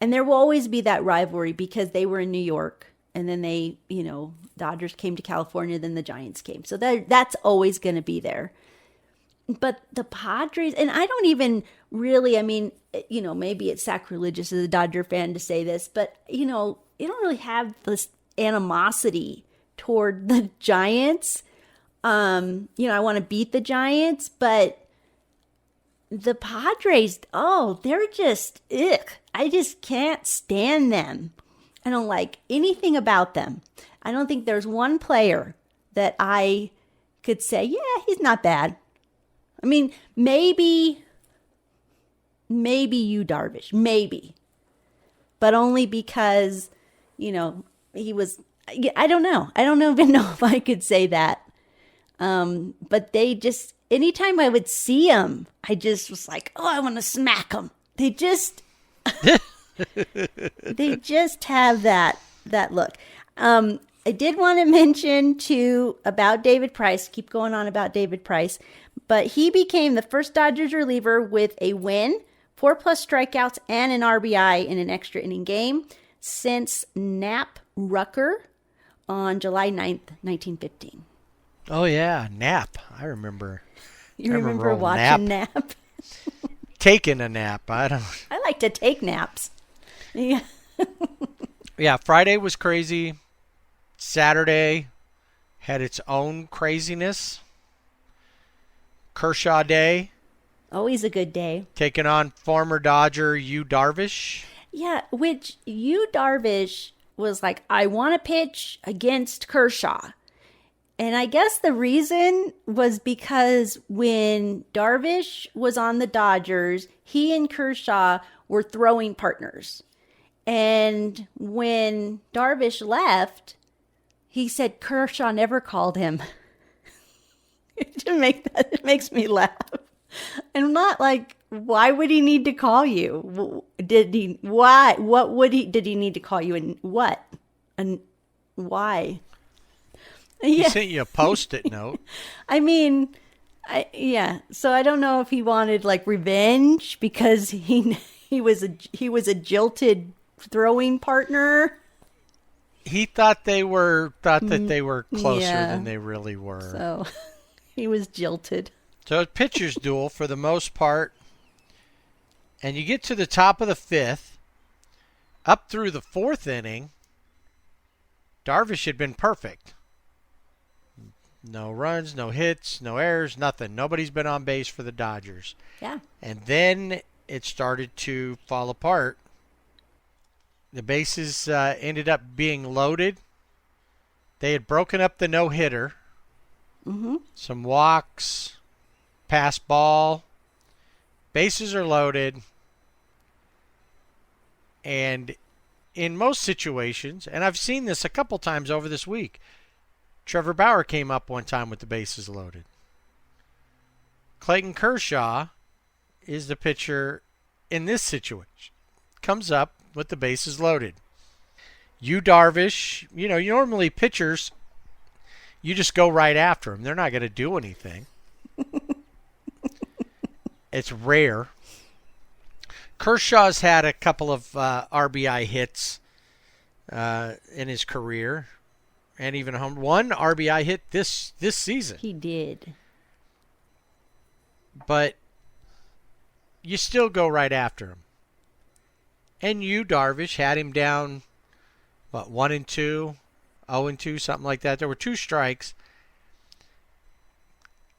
And there will always be that rivalry because they were in New York. And then Dodgers came to California, then the Giants came. So that's always going to be there. But the Padres, and I don't even really, maybe it's sacrilegious as a Dodger fan to say this, but, you don't really have this animosity toward the Giants. I want to beat the Giants, but the Padres, they're just, I just can't stand them. I don't like anything about them. I don't think there's one player that I could say, yeah, he's not bad. I mean, maybe you, Darvish, maybe. But only because, he was, I don't know. I don't even know if I could say that. But they just, anytime I would see them, I just was like, I want to smack them. They just, they just have that look. I did want to mention about David Price, keep going on about David Price, but he became the first Dodgers reliever with a win, 4+ strikeouts, and an RBI in an extra inning game since Knapp Rucker on July 9th, 1915. Oh, yeah, Nap. I remember. You remember watching Nap? Taking a nap. I like to take naps. Yeah. Yeah, Friday was crazy. Saturday had its own craziness. Kershaw Day. Always a good day. Taking on former Dodger Yu Darvish. Yeah, which Yu Darvish was like, I want to pitch against Kershaw. And I guess the reason was because when Darvish was on the Dodgers, he and Kershaw were throwing partners. And when Darvish left, he said Kershaw never called him. It makes me laugh. And I'm not like, why would he need to call you? Did he need to call you and what? And why? He sent you a Post-it note. I mean, so I don't know if he wanted like revenge because he was a jilted throwing partner. He thought that they were closer than they really were. So he was jilted. So a pitcher's duel for the most part. And you get to the top of the 5th, up through the 4th inning, Darvish had been perfect. No runs, no hits, no errors, nothing. Nobody's been on base for the Dodgers. Yeah. And then it started to fall apart. The bases ended up being loaded. They had broken up the no-hitter. Mm-hmm. Some walks, pass ball. Bases are loaded. And in most situations, and I've seen this a couple times over this week, Trevor Bauer came up one time with the bases loaded. Clayton Kershaw is the pitcher in this situation. Comes up with the bases loaded. Yu Darvish, normally pitchers, you just go right after them. They're not going to do anything. It's rare. Kershaw's had a couple of RBI hits in his career. And even one RBI hit this season. He did. But you still go right after him. And Yu Darvish had him down, 1-2, 0-2, something like that. There were 2 strikes.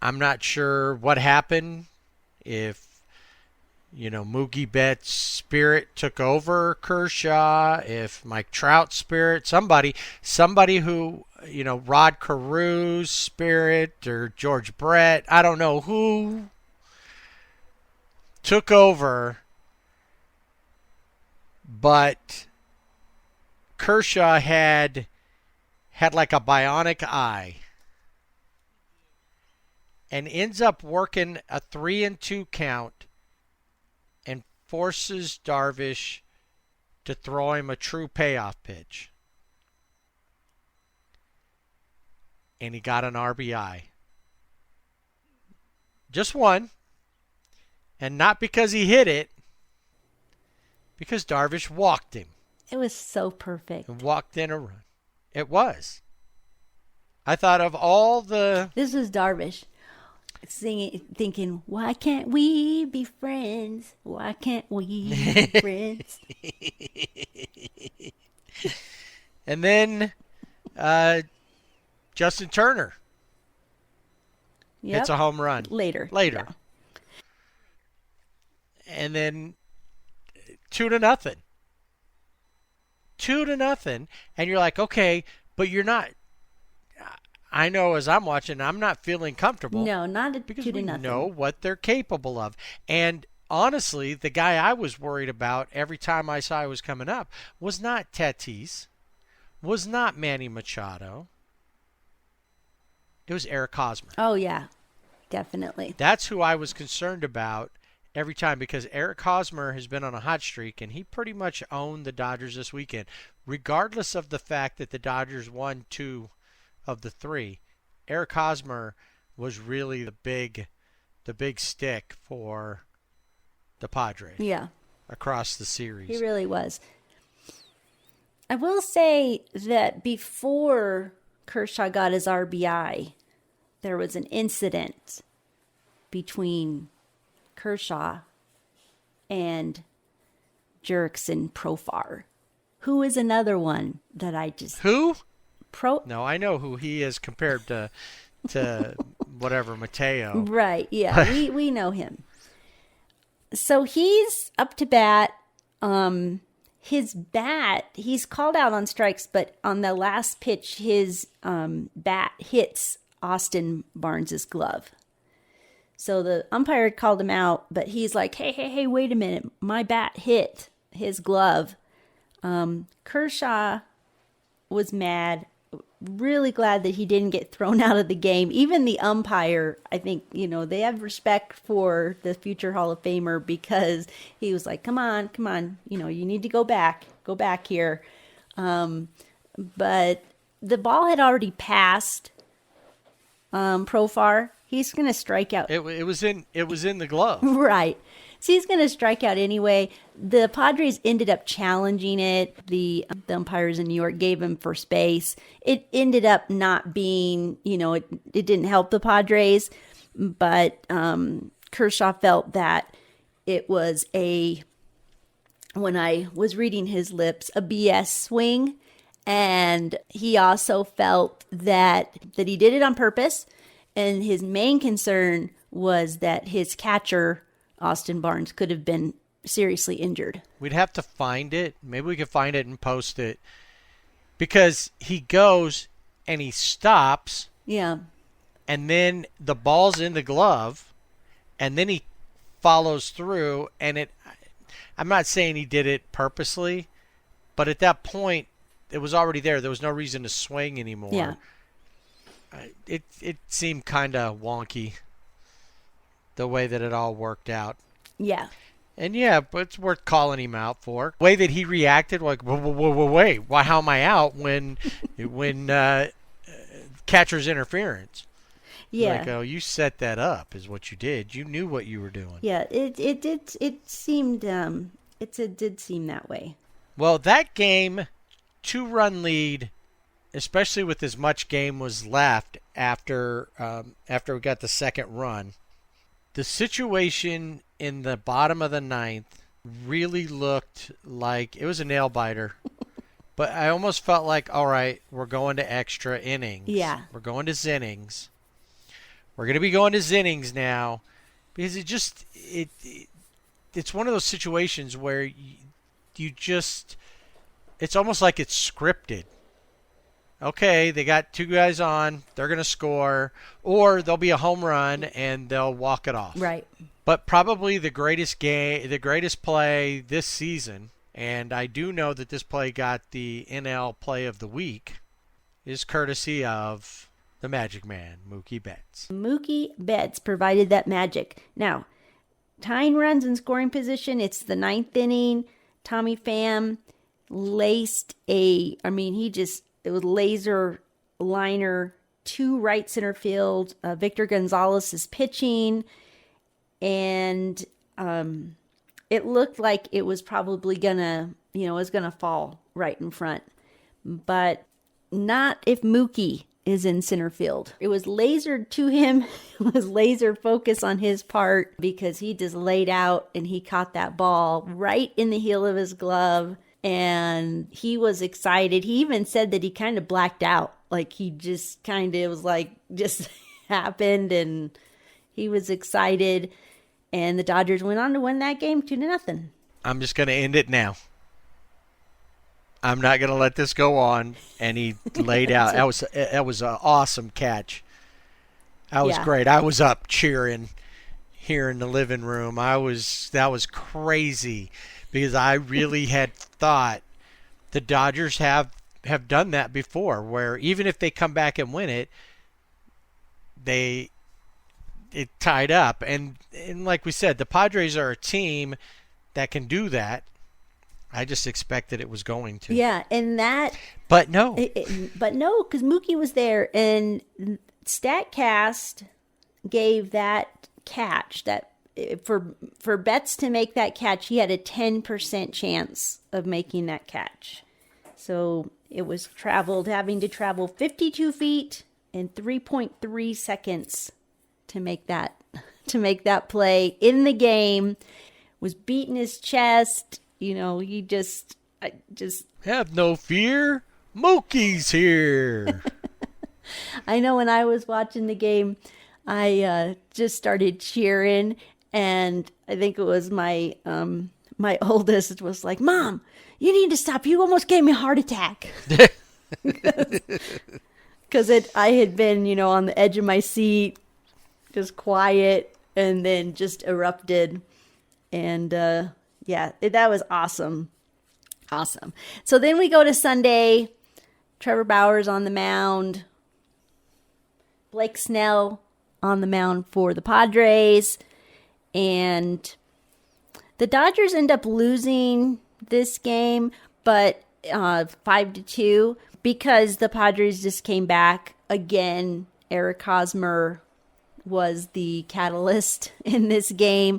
I'm not sure what happened. If, Mookie Betts' spirit took over Kershaw, if Mike Trout's spirit, somebody who, Rod Carew's spirit or George Brett, I don't know who took over, but Kershaw had like a bionic eye and ends up working a 3-2 count and forces Darvish to throw him a true payoff pitch. And he got an RBI. Just one. And not because he hit it, because Darvish walked him. It was so perfect. And walked in a run. It was. I thought of all the... This was Darvish singing, thinking, why can't we be friends? Why can't we be friends? And then Justin Turner hits a home run. Later. Yeah. And then 2-0. 2-0. And you're like, okay, but you're not. I know as I'm watching, I'm not feeling comfortable. No, not at 2-0. Because we know what they're capable of. And honestly, the guy I was worried about every time I saw he was coming up was not Tatis, was not Manny Machado. It was Eric Hosmer. Oh, yeah, definitely. That's who I was concerned about every time, because Eric Hosmer has been on a hot streak, and he pretty much owned the Dodgers this weekend, regardless of the fact that the Dodgers won 2 of the 3. Eric Hosmer was really the big stick for the Padres. Yeah. Across the series. He really was. I will say that before Kershaw got his RBI, there was an incident between Kershaw and Jurickson Profar, who is another one that I just... Who? No, I know who he is compared to whatever, Mateo. Right, yeah, we know him. So he's up to bat. His bat, he's called out on strikes, but on the last pitch, his bat hits Austin Barnes' glove. So the umpire called him out, but he's like, hey, wait a minute. My bat hit his glove. Kershaw was mad. Really glad that he didn't get thrown out of the game. Even the umpire, I think, they have respect for the future Hall of Famer, because he was like, come on, you need to go back here. But the ball had already passed Profar. He's going to strike out. It was in the glove. Right. So he's going to strike out anyway. The Padres ended up challenging it. The umpires in New York gave him first base. It ended up not being, it didn't help the Padres. But Kershaw felt that it was when I was reading his lips, a BS swing. And he also felt that he did it on purpose. And his main concern was that his catcher, Austin Barnes, could have been seriously injured. We'd have to find it. Maybe we could find it and post it. Because he goes and he stops. Yeah. And then the ball's in the glove. And then he follows through. And I'm not saying he did it purposely. But at that point, it was already there. There was no reason to swing anymore. Yeah. It seemed kind of wonky, the way that it all worked out. Yeah. And yeah, but it's worth calling him out for. The way that he reacted, like, wait, why? How am I out when catcher's interference? Yeah. Like, oh, you set that up, is what you did. You knew what you were doing. Yeah. It seemed it did seem that way. Well, that game, 2-run lead, especially with as much game was left after we got the second run. The situation in the bottom of the ninth really looked like it was a nail biter. But I almost felt like, all right, we're going to extra innings. Yeah. We're going to Zinnings. We're going to be going to Zinnings now. Because it's one of those situations where you just, it's almost like it's scripted. Okay, they got 2 guys on, they're going to score, or there'll be a home run and they'll walk it off. Right. But probably the greatest play this season, and I do know that this play got the NL Play of the Week, is courtesy of the Magic Man, Mookie Betts. Mookie Betts provided that magic. Now, tying runs in scoring position, it's the 9th inning. Tommy Pham laced it was laser liner to right center field. Victor Gonzalez is pitching, and it looked like it was probably gonna fall right in front, but not if Mookie is in center field. It was lasered to him. It was laser focus on his part because he just laid out and he caught that ball right in the heel of his glove. And he was excited. He even said that he kind of blacked out. Like he just kind of was like, just happened. And he was excited. And the Dodgers went on to win that game 2-0. I'm just going to end it now. I'm not going to let this go on. And he laid out. That was an awesome catch. That was great. I was up cheering here in the living room. That was crazy. Because I really had thought the Dodgers have done that before, where even if they come back and win it, it tied up. And like we said, the Padres are a team that can do that. I just expected it was going to. Yeah, and that. But no. But no, because Mookie was there, and StatCast gave that catch that. For Betts to make that catch, he had a 10% chance of making that catch. So it was having to travel 52 feet in 3.3 seconds to make that play in the game. Was beating his chest. He just have no fear. Mookie's here. I know when I was watching the game, I just started cheering. And I think it was my oldest was like, "Mom, you need to stop. You almost gave me a heart attack." Because I had been, on the edge of my seat, just quiet, and then just erupted. And that was awesome. Awesome. So then we go to Sunday. Trevor Bauer's on the mound. Blake Snell on the mound for the Padres. And the Dodgers end up losing this game, but 5-2, because the Padres just came back again. Eric Hosmer was the catalyst in this game.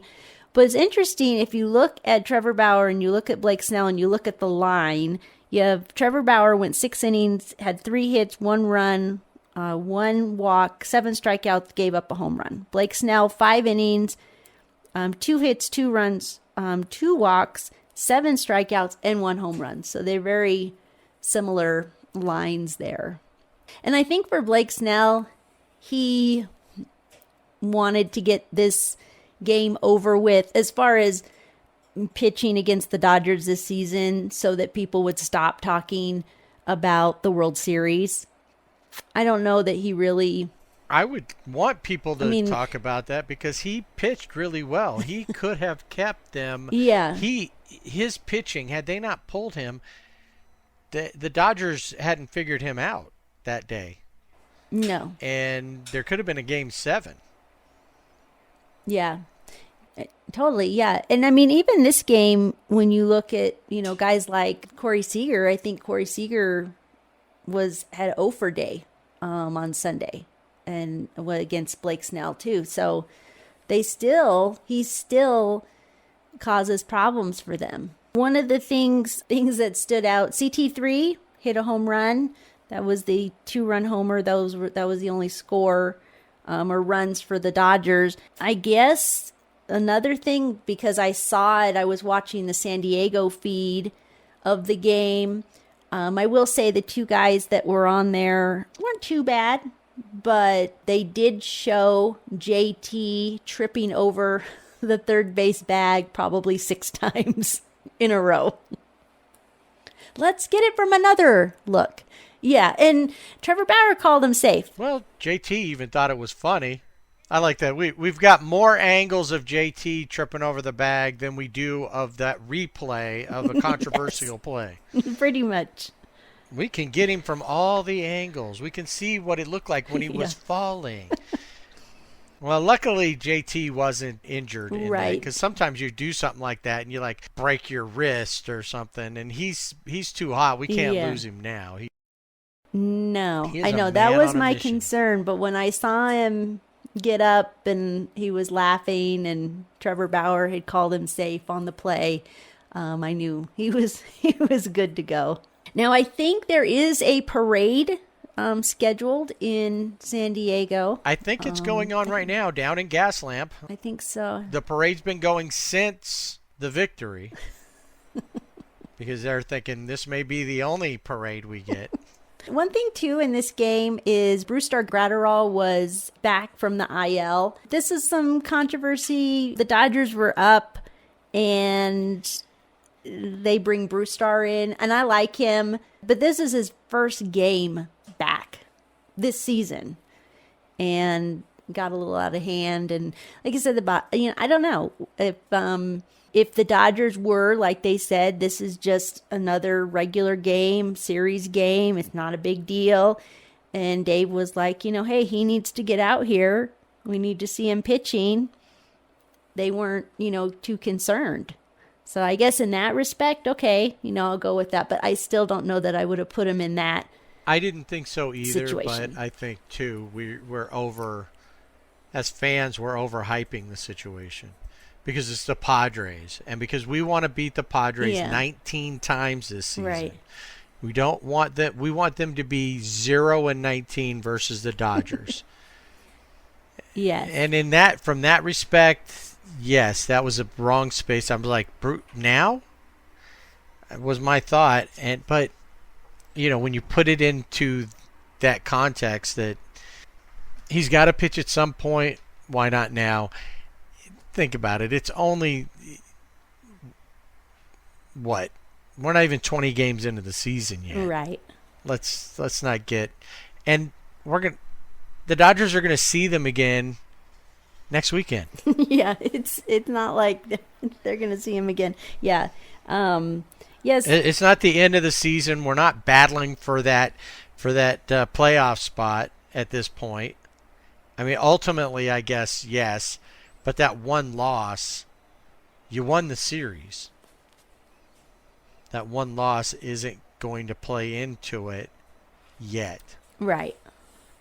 But it's interesting, if you look at Trevor Bauer and you look at Blake Snell and you look at the line, you have Trevor Bauer went 6 innings, had 3 hits, 1 run, 1 walk, 7 strikeouts, gave up a home run. Blake Snell, 5 innings, 2 hits, 2 runs, 2 walks, 7 strikeouts, and 1 home run. So they're very similar lines there. And I think for Blake Snell, he wanted to get this game over with as far as pitching against the Dodgers this season so that people would stop talking about the World Series. I don't know that he really... I would want people to talk about that because he pitched really well. He could have kept them. Yeah. His pitching, had they not pulled him, the Dodgers hadn't figured him out that day. No. And there could have been a Game 7. Yeah. Totally, yeah. And I mean, even this game, when you look at, guys like Corey Seager, I think Corey Seager had 0 for day on Sunday. And against Blake Snell too. So he still causes problems for them. One of the things that stood out, CT3 hit a home run. That was the 2-run homer. That was the only score or runs for the Dodgers. I guess another thing, because I saw it, I was watching the San Diego feed of the game. I will say the 2 guys that were on there weren't too bad. But they did show JT tripping over the third base bag probably 6 times in a row. Let's get it from another look. Yeah, and Trevor Bauer called him safe. Well, JT even thought it was funny. I like that. We've got more angles of JT tripping over the bag than we do of that replay of a controversial play. Pretty much. We can get him from all the angles. We can see what it looked like when he was falling. Well, luckily JT wasn't injured in that, because sometimes you do something like that and you break your wrist or something, and he's too hot. We can't lose him now. No, I know that was my concern, but when I saw him get up and he was laughing and Trevor Bauer had called him safe on the play, I knew he was good to go. Now, I think there is a parade scheduled in San Diego. I think it's going on right now down in Gaslamp. I think so. The parade's been going since the victory because they're thinking this may be the only parade we get. One thing, too, in this game is Brusdar Graterol was back from the IL. This is some controversy. The Dodgers were up and they bring Brusdar in, and I like him, but this is his first game back this season, and got a little out of hand. And like I said, I don't know if the Dodgers were, like they said, this is just another regular game, series game. It's not a big deal. And Dave was like, hey, he needs to get out here. We need to see him pitching. They weren't, too concerned. So I guess in that respect, okay, I'll go with that. But I still don't know that I would have put him in that. I didn't think so either, situation. But I think, too, we're over, as fans, we're overhyping the situation. Because it's the Padres. And because we want to beat the Padres 19 times this season. Right. We don't want that. We want them to be 0-19 versus the Dodgers. Yes. And from that respect, yes, that was a wrong space. I'm like, now? Was my thought. But when you put it into that context that he's got to pitch at some point, why not now? Think about it. It's only what? We're not even 20 games into the season yet. Right. Let's not get, and the Dodgers are gonna see them again next weekend. Yeah, it's not like they're gonna see him again. Yeah. Yes. It's not the end of the season. We're not battling for that playoff spot at this point. I mean, ultimately, I guess yes. But that one loss, you won the series. That one loss isn't going to play into it yet. Right.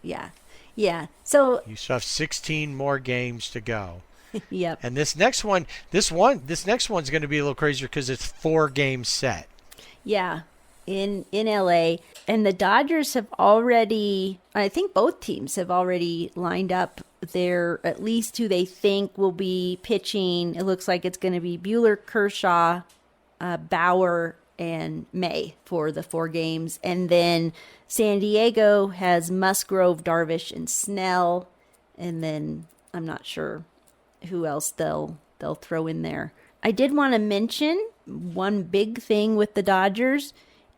Yeah. Yeah. So you still have 16 more games to go. Yep. And this next one's going to be a little crazier because it's 4 games set. Yeah. In LA, and the Dodgers have already, I think both teams have already lined up their, at least who they think will be pitching. It looks like it's going to be Buehler, Kershaw, Bauer, and May for the 4 games. And then San Diego has Musgrove, Darvish, and Snell. And then I'm not sure who else they'll throw in there. I did want to mention one big thing with the Dodgers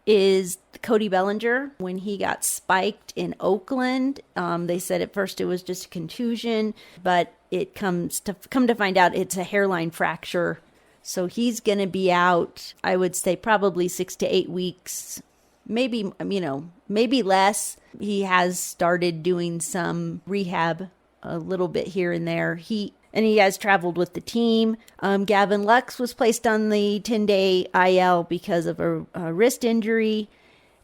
is Cody Bellinger. When he got spiked in Oakland, they said at first it was just a contusion, but it come to find out it's a hairline fracture. So he's going to be out, I would say probably 6 to 8 weeks, maybe less. He has started doing some rehab a little bit here and there. He has traveled with the team. Gavin Lux was placed on the 10-day IL because of a wrist injury.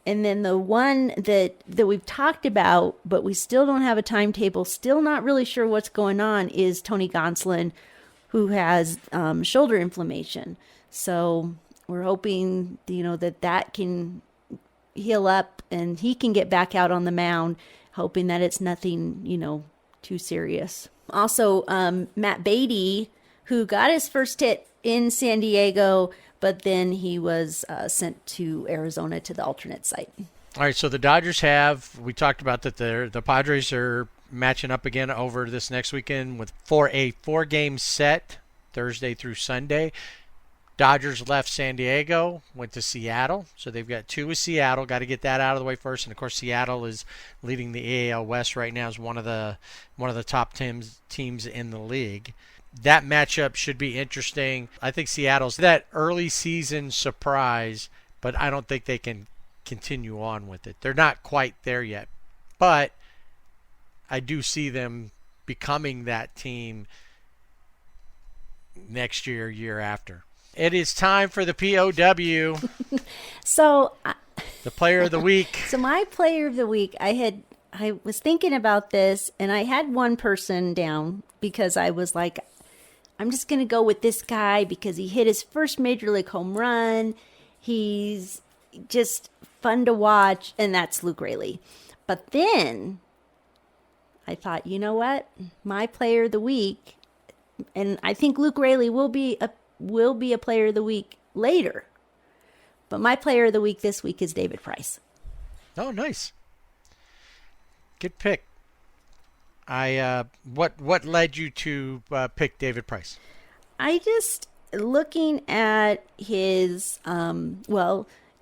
And then the one that we've talked about, but we still don't have a timetable, still not really sure what's going on, is Tony Gonsolin, who has shoulder inflammation. So we're hoping, that can heal up and he can get back out on the mound, hoping that it's nothing, too serious. Also, Matt Beatty, who got his first hit in San Diego, but then he was sent to Arizona to the alternate site. All right, so the Dodgers we talked about that the Padres are matching up again over this next weekend for a 4-game set, Thursday through Sunday. Dodgers left San Diego, went to Seattle, so they've got 2 with Seattle. Got to get that out of the way first, and of course Seattle is leading the AL West right now, is one of the top teams in the league. That matchup should be interesting. I think Seattle's that early season surprise, but I don't think they can continue on with it. They're not quite there yet, but I do see them becoming that team next year after. It is time for the POW. So, the player of the week. So my player of the week, I was thinking about this, and I had one person down because I was like, I'm just going to go with this guy because he hit his first major league home run. He's just fun to watch, and that's Luke Raley. But then I thought, you know what? My player of the week, and I think Luke Raley will be a player of the week later. But my player of the week this week is David Price. Oh, nice. Good pick. What led you to pick David Price? I just, looking at his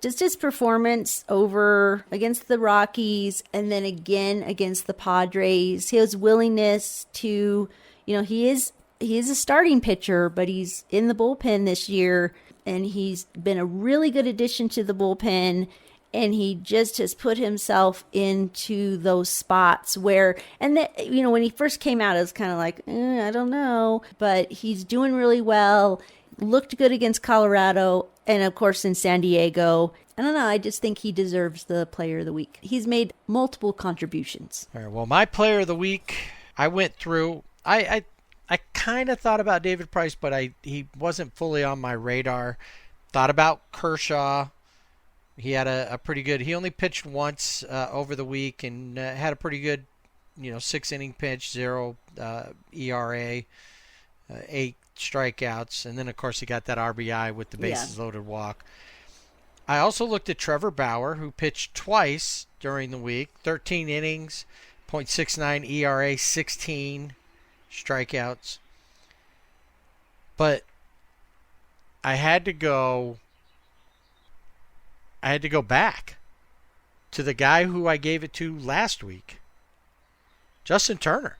just his performance over against the Rockies and then again against the Padres, his willingness to, he is a starting pitcher, but he's in the bullpen this year, and he's been a really good addition to the bullpen, and he just has put himself into those spots where, and that, when he first came out, it was kind of like, I don't know, but he's doing really well, looked good against Colorado, and of course in San Diego. I don't know, I just think he deserves the player of the week. He's made multiple contributions. All right, well, my player of the week, I went through, I kind of thought about David Price, but he wasn't fully on my radar. Thought about Kershaw. He had a pretty good, he only pitched once over the week and had a pretty good, 6-inning pitch, 0 ERA, 8 strikeouts. And then, of course, he got that RBI with the bases loaded walk. I also looked at Trevor Bauer, who pitched twice during the week, 13 innings, .69 ERA, 16 strikeouts. But I had to go back to the guy who I gave it to last week, Justin Turner.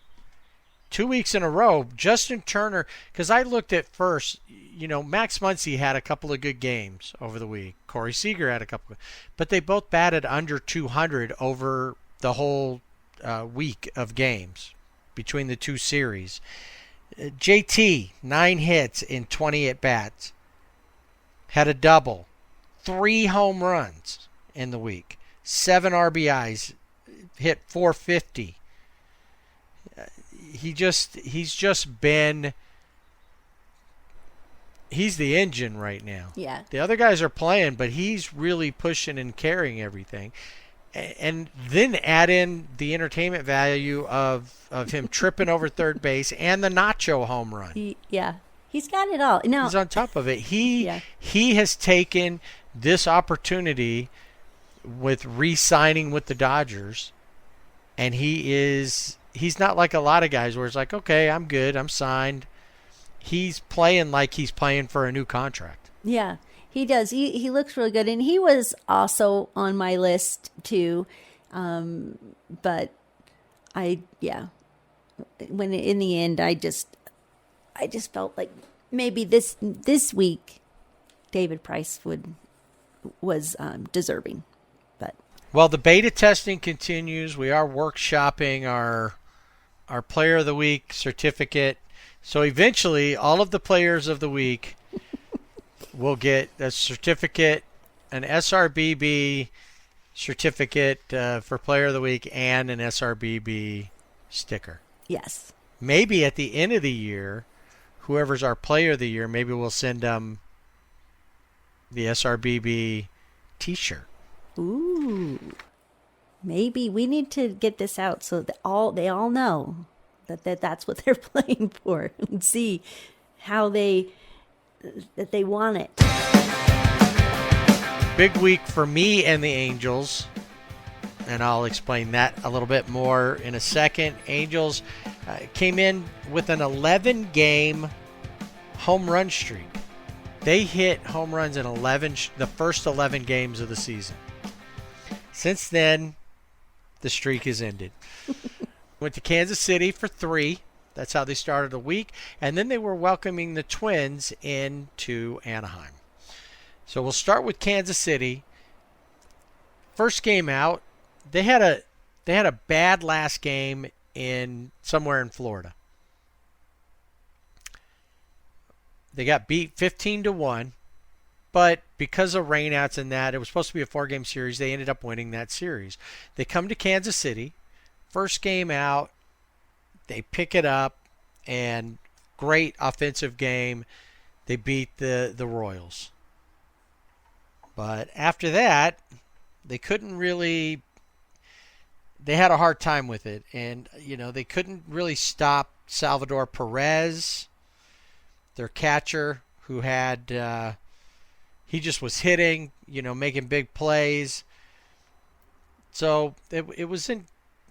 2 weeks in a row, Justin Turner, because I looked at first, Max Muncy had a couple of good games over the week. Corey Seager had a couple, but they both batted under 200 over the whole week of games between the two series. JT, 9 hits in 20 at-bats, had a double, 3 home runs in the week, 7 RBIs, hit .450. He's the engine right now. Yeah. The other guys are playing, but he's really pushing and carrying everything. And then add in the entertainment value of him tripping over third base and the Nacho home run. He's got it all. Now, he's on top of it. He has taken this opportunity with re-signing with the Dodgers, and he's not like a lot of guys where it's like, okay, I'm good, I'm signed. He's playing like he's playing for a new contract. Yeah, he does. He looks really good, and he was also on my list too. But when in the end, I just felt like maybe this week, David Price was deserving. But well, the beta testing continues. We are workshopping our Player of the Week certificate. So eventually, all of the Players of the Week will get a certificate, an SRBB certificate for Player of the Week, and an SRBB sticker. yes. Maybe at the end of the year, whoever's our Player of the Year, maybe we'll send them the SRBB T-shirt. Ooh. Maybe we need to get this out so that they all know that's what they're playing for, and see how that they want it. Big week for me and the Angels, and I'll explain that a little bit more in a second. Angels came in with an 11-game home run streak. They hit home runs in the first 11 games of the season. Since then, the streak has ended. Went to Kansas City for 3. That's how they started the week. And then they were welcoming the Twins into Anaheim. So we'll start with Kansas City. First game out, they had a bad last game somewhere in Florida. They got beat 15-1, but because of rainouts and that, it was supposed to be a 4-game series. They ended up winning that series. They come to Kansas City. First game out, they pick it up, and great offensive game. They beat the Royals. But after that, they couldn't really. They had a hard time with it, and they couldn't really stop Salvador Perez, their catcher, who had he just was hitting, making big plays. So it was in.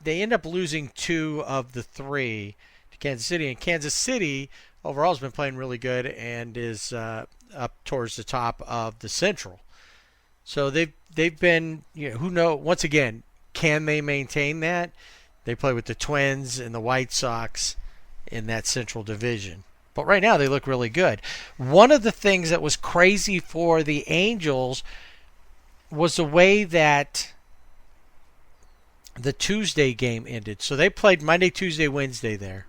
They end up losing 2 of the 3 to Kansas City, and Kansas City overall has been playing really good and is up towards the top of the Central. So they've been, who knows, once again, can they maintain that? They play with the Twins and the White Sox in that Central Division. But right now they look really good. One of the things that was crazy for the Angels was the way that the Tuesday game ended. So they played Monday, Tuesday, Wednesday there.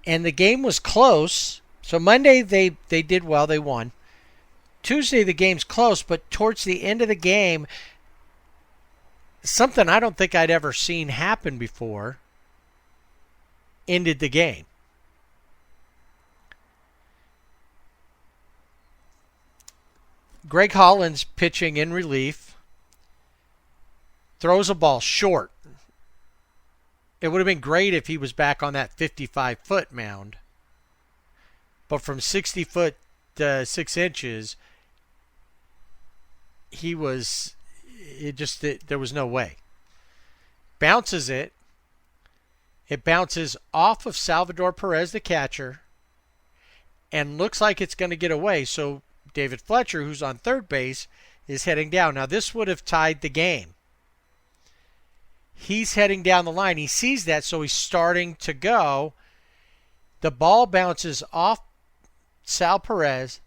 And the game was close. So Monday they did well, they won. Tuesday the game's close, but towards the end of the game, something I don't think I'd ever seen happen before ended the game. Greg Holland's pitching in relief, throws a ball short. It would have been great if he was back on that 55-foot mound. But from 60 foot to 6 inches, there was no way. Bounces it. It bounces off of Salvador Perez, the catcher, and looks like it's going to get away. So David Fletcher, who's on third base, is heading down. Now, this would have tied the game. He's heading down the line. He sees that, so he's starting to go. The ball bounces off Sal Perez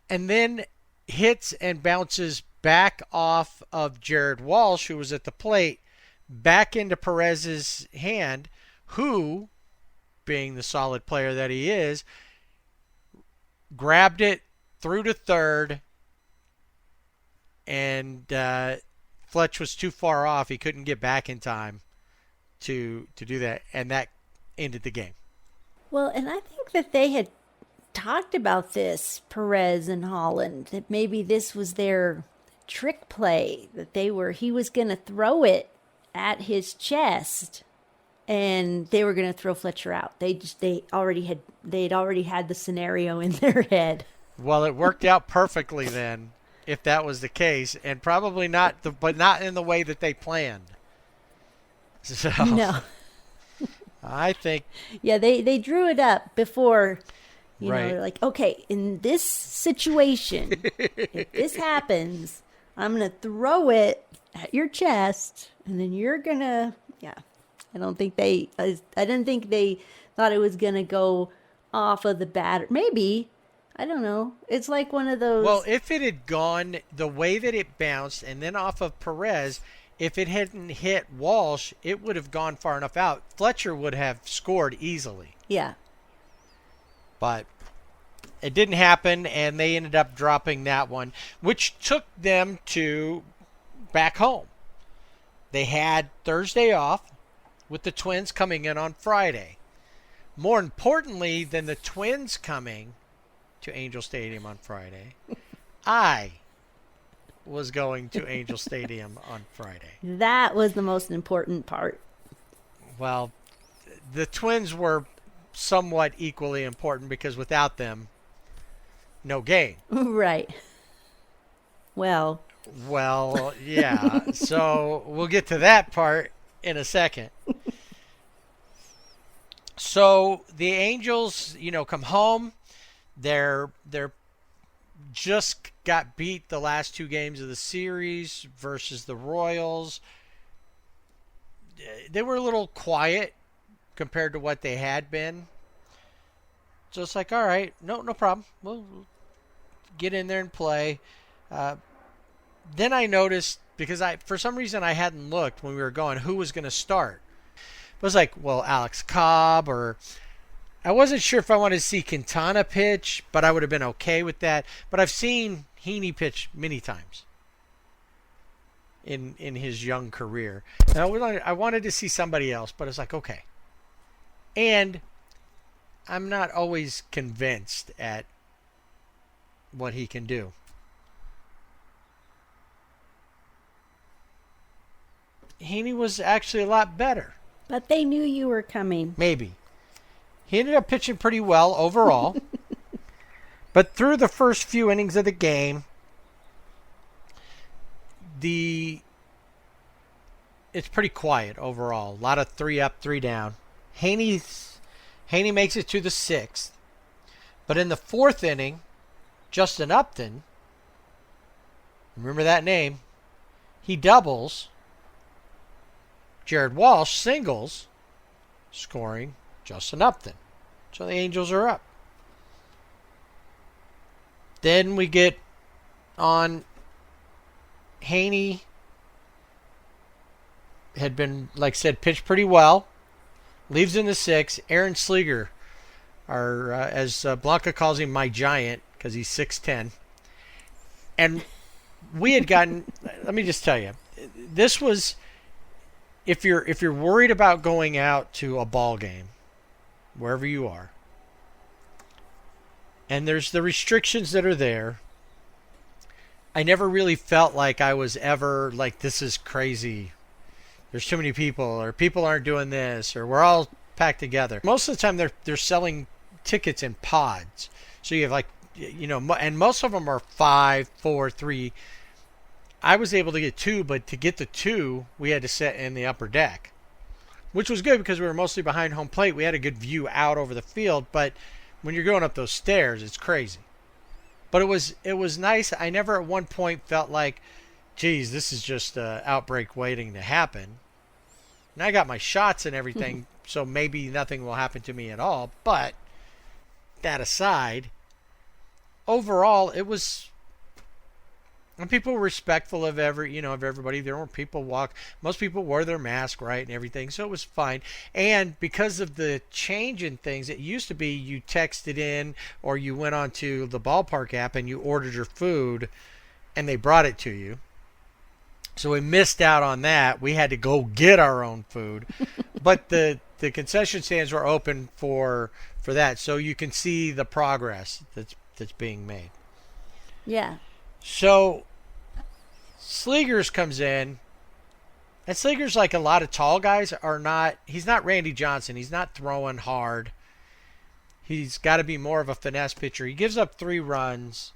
and then hits and bounces back off of Jared Walsh, who was at the plate, back into Perez's hand, who, being the solid player that he is, grabbed it, threw to third, and Fletch was too far off. He couldn't get back in time to do that, and that ended the game. Well, and I think that they had talked about this, Perez and Holland, that maybe this was their trick play, that he was going to throw it at his chest and they were going to throw Fletcher out. They'd already had the scenario in their head. Well, it worked out perfectly then, if that was the case, and probably not, but not in the way that they planned. So No. I think Yeah, they drew it up before, Right. they're like, okay, in this situation, if this happens, I'm going to throw it at your chest, and then you're going to, yeah. I didn't think they thought it was going to go off of the batter. Maybe. I don't know. It's like one of those. Well, if it had gone the way that it bounced and then off of Perez, if it hadn't hit Walsh, it would have gone far enough out. Fletcher would have scored easily. Yeah. But it didn't happen, and they ended up dropping that one, which took them to back home. They had Thursday off with the Twins coming in on Friday. More importantly than the Twins coming to Angel Stadium on Friday, I was going to Angel Stadium on Friday. That was the most important part. Well, the Twins were somewhat equally important because without them, no game. Right. Well, yeah. So we'll get to that part in a second. So the Angels, come home. They're just got beat the last two games of the series versus the Royals. They were a little quiet compared to what they had been. So it's like, all right, no problem. We'll get in there and play. Then I noticed, because for some reason I hadn't looked when we were going, who was going to start. It was like, well, Alex Cobb, or I wasn't sure if I wanted to see Quintana pitch, but I would have been okay with that. But I've seen Heaney pitch many times in his young career. And I wanted to see somebody else, but it's like, okay. And I'm not always convinced at what he can do. Heaney was actually a lot better. but they knew you were coming. Maybe. He ended up pitching pretty well overall. But through the first few innings of the game, it's pretty quiet overall. A lot of 3 up, 3 down. Haney makes it to the 6th. But in the 4th inning, Justin Upton, remember that name, he doubles. Jared Walsh singles, scoring Justin Upton. So the Angels are up. Then we get on Haney. Had been, like I said, pitched pretty well. Leaves in the 6th. Aaron Sleeger, as Blanca calls him, my giant, because he's 6'10". And we had gotten, let me just tell you, this was, if you're worried about going out to a ball game, wherever you are, and there's the restrictions that are there, I never really felt like I was ever like, this is crazy. There's too many people, or people aren't doing this, or we're all packed together. Most of the time they're selling tickets in pods. So you have like, and most of them are 5, 4, 3. I was able to get 2, but to get the 2, we had to sit in the upper deck, which was good because we were mostly behind home plate. We had a good view out over the field, but when you're going up those stairs, it's crazy. But it was nice. I never at one point felt like, geez, this is just an outbreak waiting to happen. And I got my shots and everything, so maybe nothing will happen to me at all. But that aside, overall, it was. And people were respectful of everybody. There were people most people wore their mask, right, and everything, so it was fine. And because of the change in things, it used to be you texted in or you went onto the ballpark app and you ordered your food and they brought it to you. So we missed out on that. We had to go get our own food. But the concession stands were open for that, so you can see the progress that's being made. Yeah. So Sleegers comes in, and Sleegers, like a lot of tall guys, he's not Randy Johnson. He's not throwing hard. He's got to be more of a finesse pitcher. He gives up 3 runs.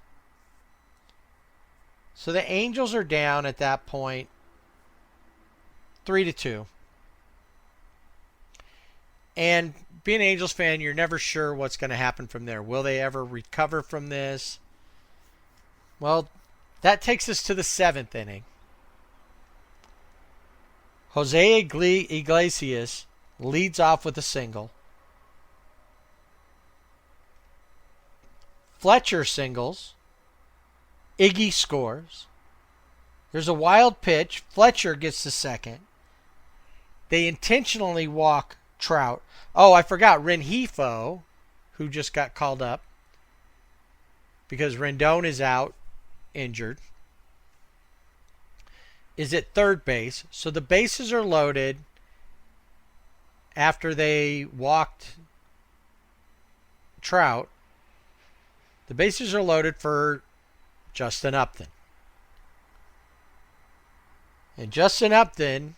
So the Angels are down at that point 3-2. And being an Angels fan, you're never sure what's going to happen from there. Will they ever recover from this? Well, that takes us to the 7th inning. Jose Iglesias leads off with a single. Fletcher singles. Iggy scores. There's a wild pitch. Fletcher gets the second. They intentionally walk Trout. Oh, I forgot Rengifo, who just got called up because Rendon is out, injured, is at third base. So the bases are loaded after they walked Trout. The bases are loaded for Justin Upton. And Justin Upton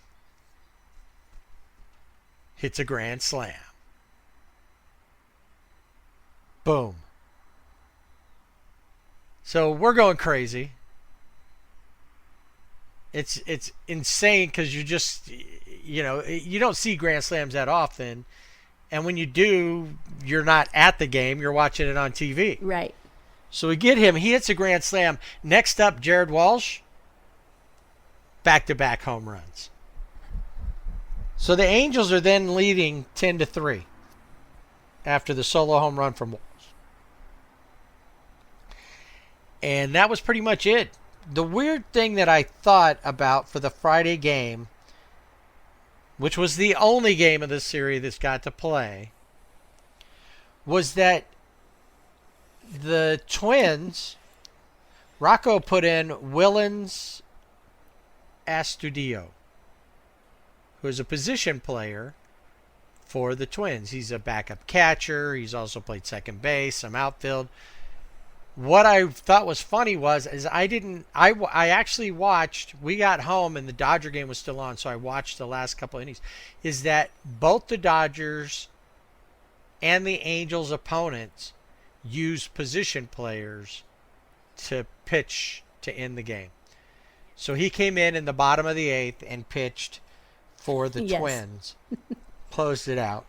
hits a grand slam. Boom. So we're going crazy. It's insane because you just, you don't see grand slams that often. And when you do, you're not at the game. You're watching it on TV. Right. So we get him. He hits a grand slam. Next up, Jared Walsh. Back-to-back home runs. So the Angels are then leading 10-3 after the solo home run from Walsh. And that was pretty much it. The weird thing that I thought about for the Friday game, which was the only game of the series that's got to play, was that the Twins, Rocco put in Willens Astudillo, who is a position player for the Twins. He's a backup catcher. He's also played second base, some outfield. What I thought was funny is I actually watched, we got home and the Dodger game was still on, so I watched the last couple innings, is that both the Dodgers and the Angels opponents used position players to pitch to end the game. So he came in the bottom of the 8th and pitched for the Twins. Closed it out.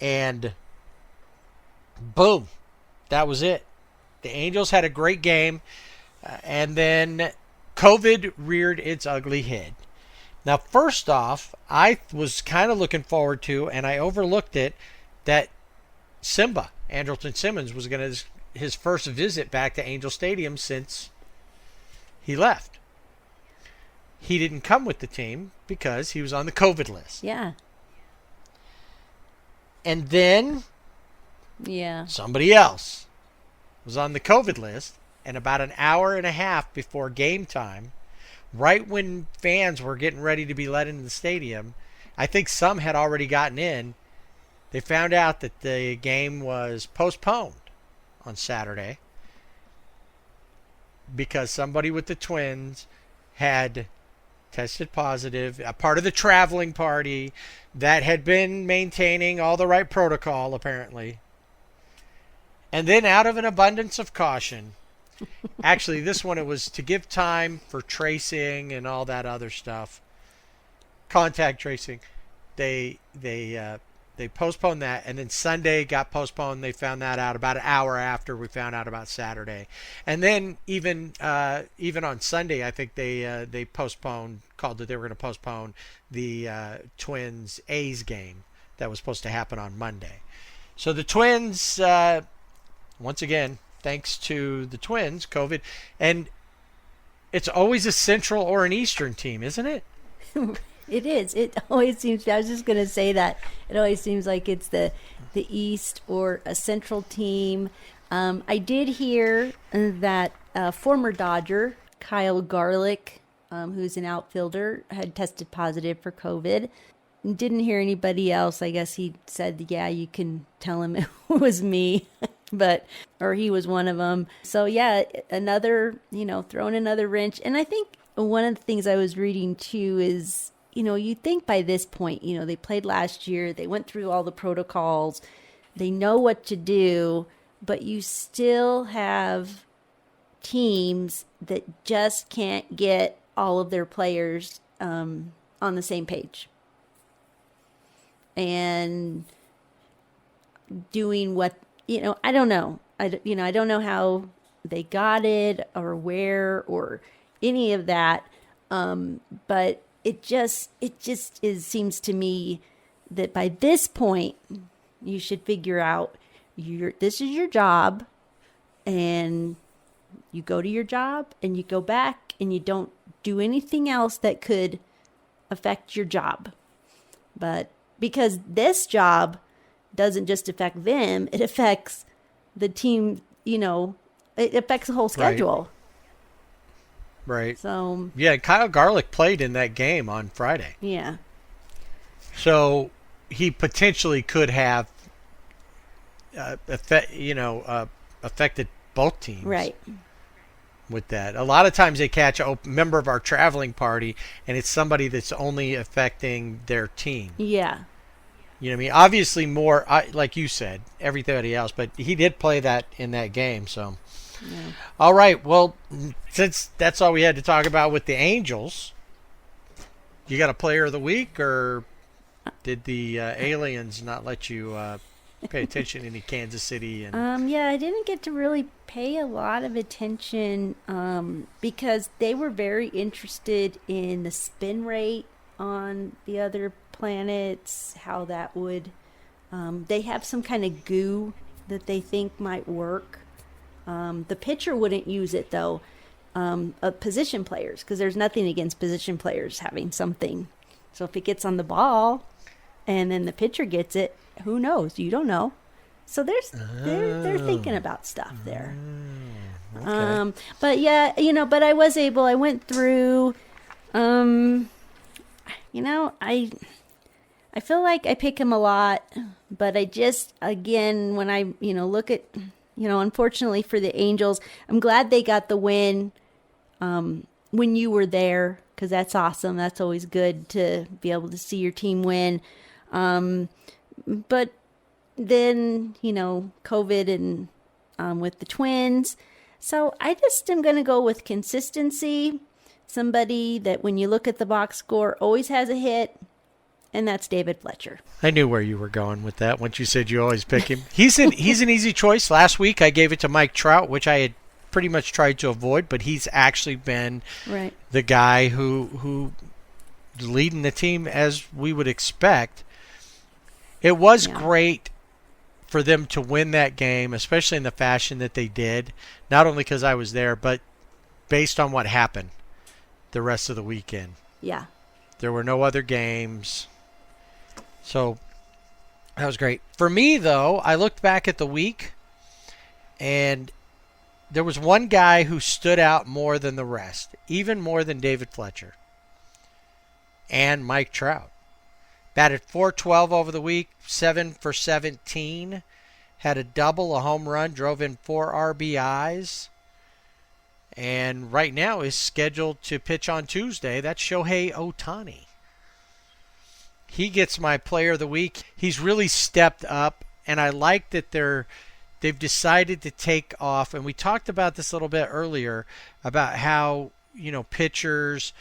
And boom, that was it. The Angels had a great game, and then COVID reared its ugly head. Now, first off, I was kind of looking forward to, and I overlooked it, that Simba, Andrelton Simmons, was going to his first visit back to Angel Stadium since he left. He didn't come with the team because he was on the COVID list. Yeah. And then somebody else was on the COVID list, and about an hour and a half before game time, right when fans were getting ready to be let into the stadium, I think some had already gotten in, they found out that the game was postponed on Saturday because somebody with the Twins had tested positive, a part of the traveling party that had been maintaining all the right protocol, apparently. And then, out of an abundance of caution, actually, this one, it was to give time for tracing and all that other stuff, contact tracing. They postponed that, and then Sunday got postponed. They found that out about an hour after we found out about Saturday. And then even on Sunday, I think they called that they were going to postpone the Twins A's game that was supposed to happen on Monday. So the Twins, once again, thanks to the Twins, COVID, and it's always a Central or an Eastern team, isn't it? It is. It always seems, I was just going to say that. It always seems like it's the East or a Central team. I did hear that former Dodger, Kyle Garlick, who's an outfielder, had tested positive for COVID. Didn't hear anybody else. I guess he said, yeah, you can tell him it was me, or he was one of them. So yeah, another, throwing another wrench. And I think one of the things I was reading too is, you think by this point, they played last year, they went through all the protocols. They know what to do, but you still have teams that just can't get all of their players on the same page and doing what, I don't know. I don't know how they got it or where or any of that. But it just seems to me that by this point you should figure out this is your job, and you go to your job and you go back and you don't do anything else that could affect your job. But because this job doesn't just affect them, it affects the team, it affects the whole schedule. Right. So yeah, Kyle Garlick played in that game on Friday. Yeah. So he potentially could have affected both teams. Right. With that, a lot of times they catch a member of our traveling party, and it's somebody that's only affecting their team. Yeah. You know what I mean? Obviously more, like you said, everybody else, but he did play that in that game. So, yeah. All right. Well, since that's all we had to talk about with the Angels, you got a player of the week, or did the aliens not let you pay attention in Kansas City? And yeah, I didn't get to really pay a lot of attention because they were very interested in the spin rate on the other planets, how that would they have some kind of goo that they think might work. The pitcher wouldn't use it though, position players, because there's nothing against position players having something. So if it gets on the ball and then the pitcher gets it, who knows? You don't know. So they're thinking about stuff there. Okay. But yeah, but I went through, I feel like I pick him a lot, but I just, again, when I, look at, unfortunately for the Angels, I'm glad they got the win, when you were there, because that's awesome. That's always good to be able to see your team win. But then, COVID and with the Twins. So I just am going to go with consistency. Somebody that when you look at the box score always has a hit, and that's David Fletcher. I knew where you were going with that once you said you always pick him. He's an easy choice. Last week I gave it to Mike Trout, which I had pretty much tried to avoid, but he's actually been the guy who leading the team as we would expect. It was great for them to win that game, especially in the fashion that they did, not only because I was there, but based on what happened the rest of the weekend. Yeah. There were no other games. So that was great. For me, though, I looked back at the week, and there was one guy who stood out more than the rest, even more than David Fletcher, and Mike Trout. Batted .412 over the week, 7 for 17. Had a double, a home run, drove in 4 RBIs. And right now is scheduled to pitch on Tuesday. That's Shohei Ohtani. He gets my player of the week. He's really stepped up, and I like that they've decided to take off. And we talked about this a little bit earlier about how, pitchers,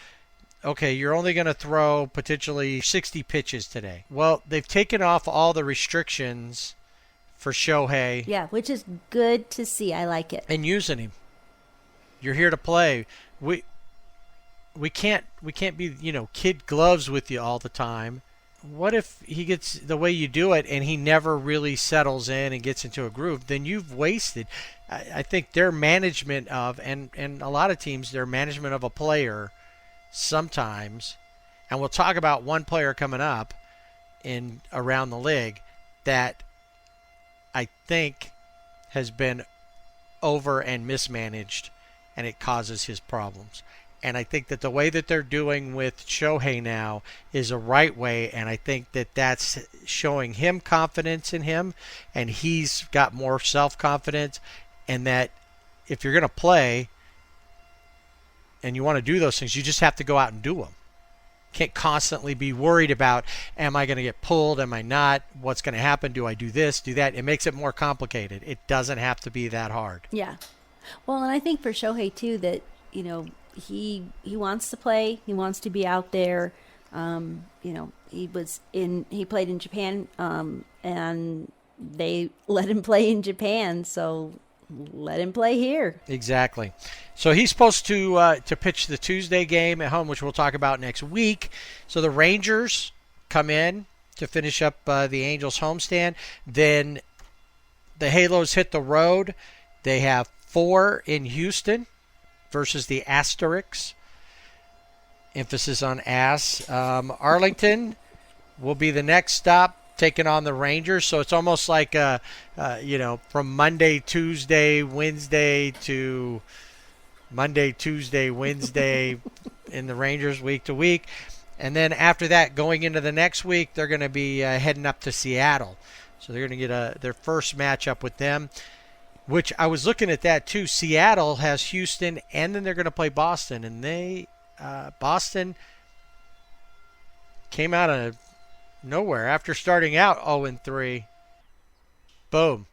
okay, you're only going to throw potentially 60 pitches today. Well, they've taken off all the restrictions for Shohei. Yeah, which is good to see. I like it. And using him. You're here to play. We can't be, kid gloves with you all the time. What if he gets the way you do it and he never really settles in and gets into a groove? Then you've wasted. I think their management of, and a lot of teams, their management of a player sometimes, and we'll talk about one player coming up in around the league that I think has been over and mismanaged, and it causes his problems. And I think that the way that they're doing with Shohei now is a right way, and I think that that's showing him confidence in him, and he's got more self-confidence, and that if you're going to play and you want to do those things, you just have to go out and do them. can't constantly be worried about, am I going to get pulled? Am I not? What's going to happen? Do I do this, do that? It makes it more complicated. It doesn't have to be that hard. Yeah. Well, and I think for Shohei too that, he wants to play. He wants to be out there. He played in Japan, and they let him play in Japan, so let him play here. Exactly. So he's supposed to pitch the Tuesday game at home, which we'll talk about next week. So the Rangers come in to finish up the Angels homestand. Then the Halos hit the road. They have 4 in Houston versus the Asterix. Emphasis on ass. Arlington will be the next stop, taking on the Rangers. So it's almost like from Monday, Tuesday, Wednesday to Monday, Tuesday, Wednesday in the Rangers week to week. And then after that, going into the next week, they're going to be heading up to Seattle. So they're going to get their first matchup with them, which I was looking at that too. Seattle has Houston, and then they're going to play Boston. And Boston came out of nowhere after starting out 0-3. Boom.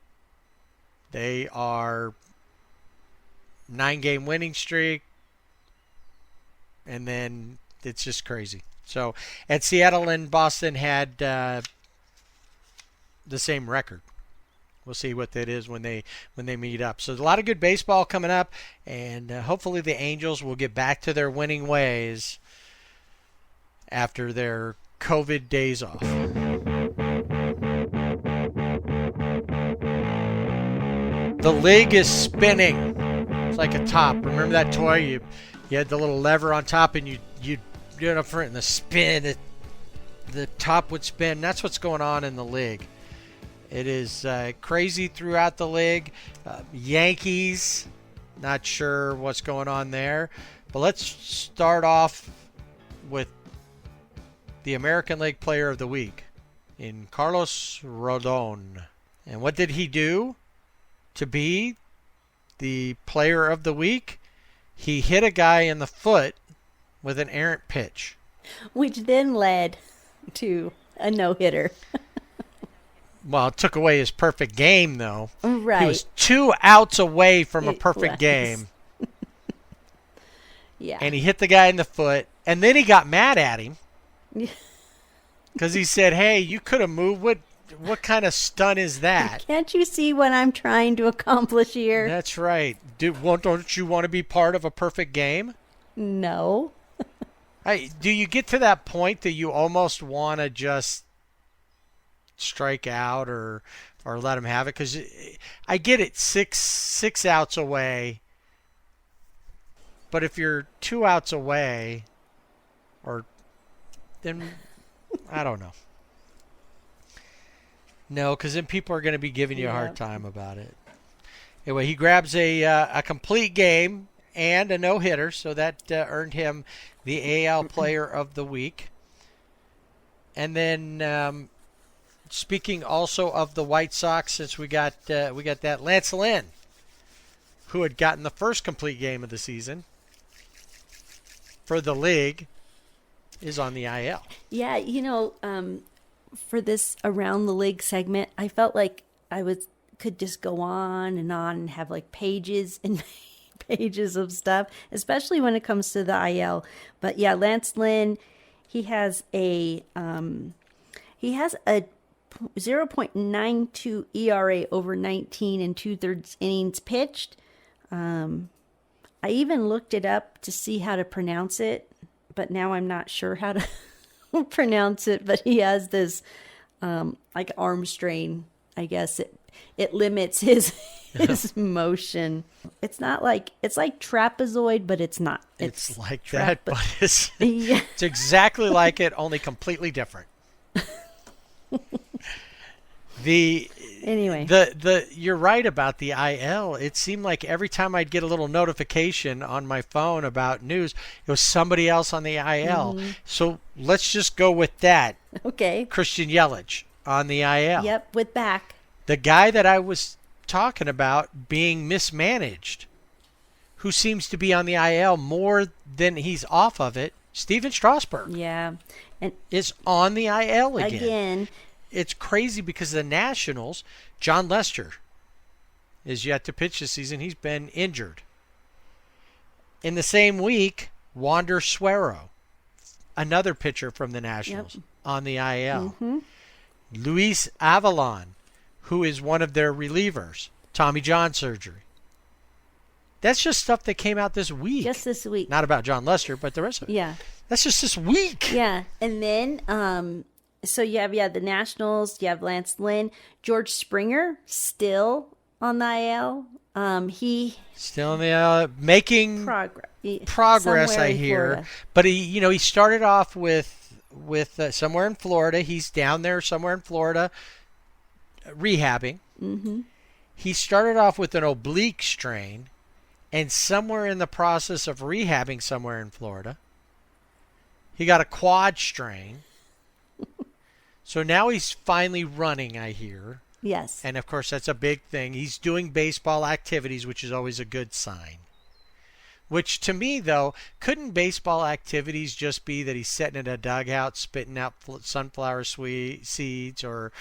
They are 9-game winning streak, and then it's just crazy. So, and Seattle and Boston had the same record. We'll see what that is when they meet up. So, a lot of good baseball coming up, and hopefully the Angels will get back to their winning ways after their COVID days off. The league is spinning. It's like a top. Remember that toy? You had the little lever on top, and you do it up front, and the spin, the top would spin. That's what's going on in the league. It is crazy throughout the league. Yankees, not sure what's going on there. But let's start off with the American League Player of the Week in Carlos Rodon. And what did he do to be the Player of the Week? He hit a guy in the foot with an errant pitch, which then led to a no-hitter. Well, it took away his perfect game, though. Right. He was 2 outs away from a perfect game. Yeah. And he hit the guy in the foot, and then he got mad at him because he said, "Hey, you could have moved. What kind of stunt is that? Can't you see what I'm trying to accomplish here?" That's right. Don't you want to be part of a perfect game? No. Do you get to that point that you almost want to just strike out or let him have it? Because I get it, six outs away, but if you're 2 outs away, then I don't know. No, because then people are going to be giving you a hard time about it. Anyway, he grabs a complete game and a no-hitter, so that earned him the AL Player of the Week. And then, speaking also of the White Sox, since we got that, Lance Lynn, who had gotten the first complete game of the season for the league, is on the IL. Yeah, for this Around the League segment, I felt like could just go on and have like pages and pages of stuff, especially when it comes to the IL. But yeah, Lance Lynn, he has a 0.92 ERA over 19 and 2/3 innings pitched. I even looked it up to see how to pronounce it, but now I'm not sure how to pronounce it. But he has this like arm strain. I guess it limits his motion. It's like trapezoid, but it's not. It's like that, but it's exactly like it, only completely different. You're right about the IL. It seemed like every time I'd get a little notification on my phone about news, it was somebody else on the IL. Mm-hmm. So let's just go with that. Okay. Christian Yelich on the IL. Yep, with back. The guy that I was talking about being mismanaged, who seems to be on the IL more than he's off of it, Steven Strasburg Yeah. And is on the IL again. again, It's crazy because the Nationals, John Lester is yet to pitch this season. He's been injured. In the same week, Wander Suero, another pitcher from the Nationals, on the IL. Luis Avalon, who is one of their relievers, Tommy John surgery. That's just stuff that came out this week. just this week. Not about John Lester, but the rest of it. Yeah. That's just this week. Yeah. And then, so you have, the Nationals, you have Lance Lynn, George Springer, still on the IL. He Still in the making progress, I hear. Florida. But he started off with somewhere in Florida. He's down there somewhere in Florida rehabbing. He started off with an oblique strain, and somewhere in the process of rehabbing somewhere in Florida, he got a quad strain. So now he's finally running, I hear. Yes. And, of course, that's a big thing. He's doing baseball activities, which is always a good sign. Which, to me, though, couldn't baseball activities just be that he's sitting in a dugout spitting out sunflower seeds or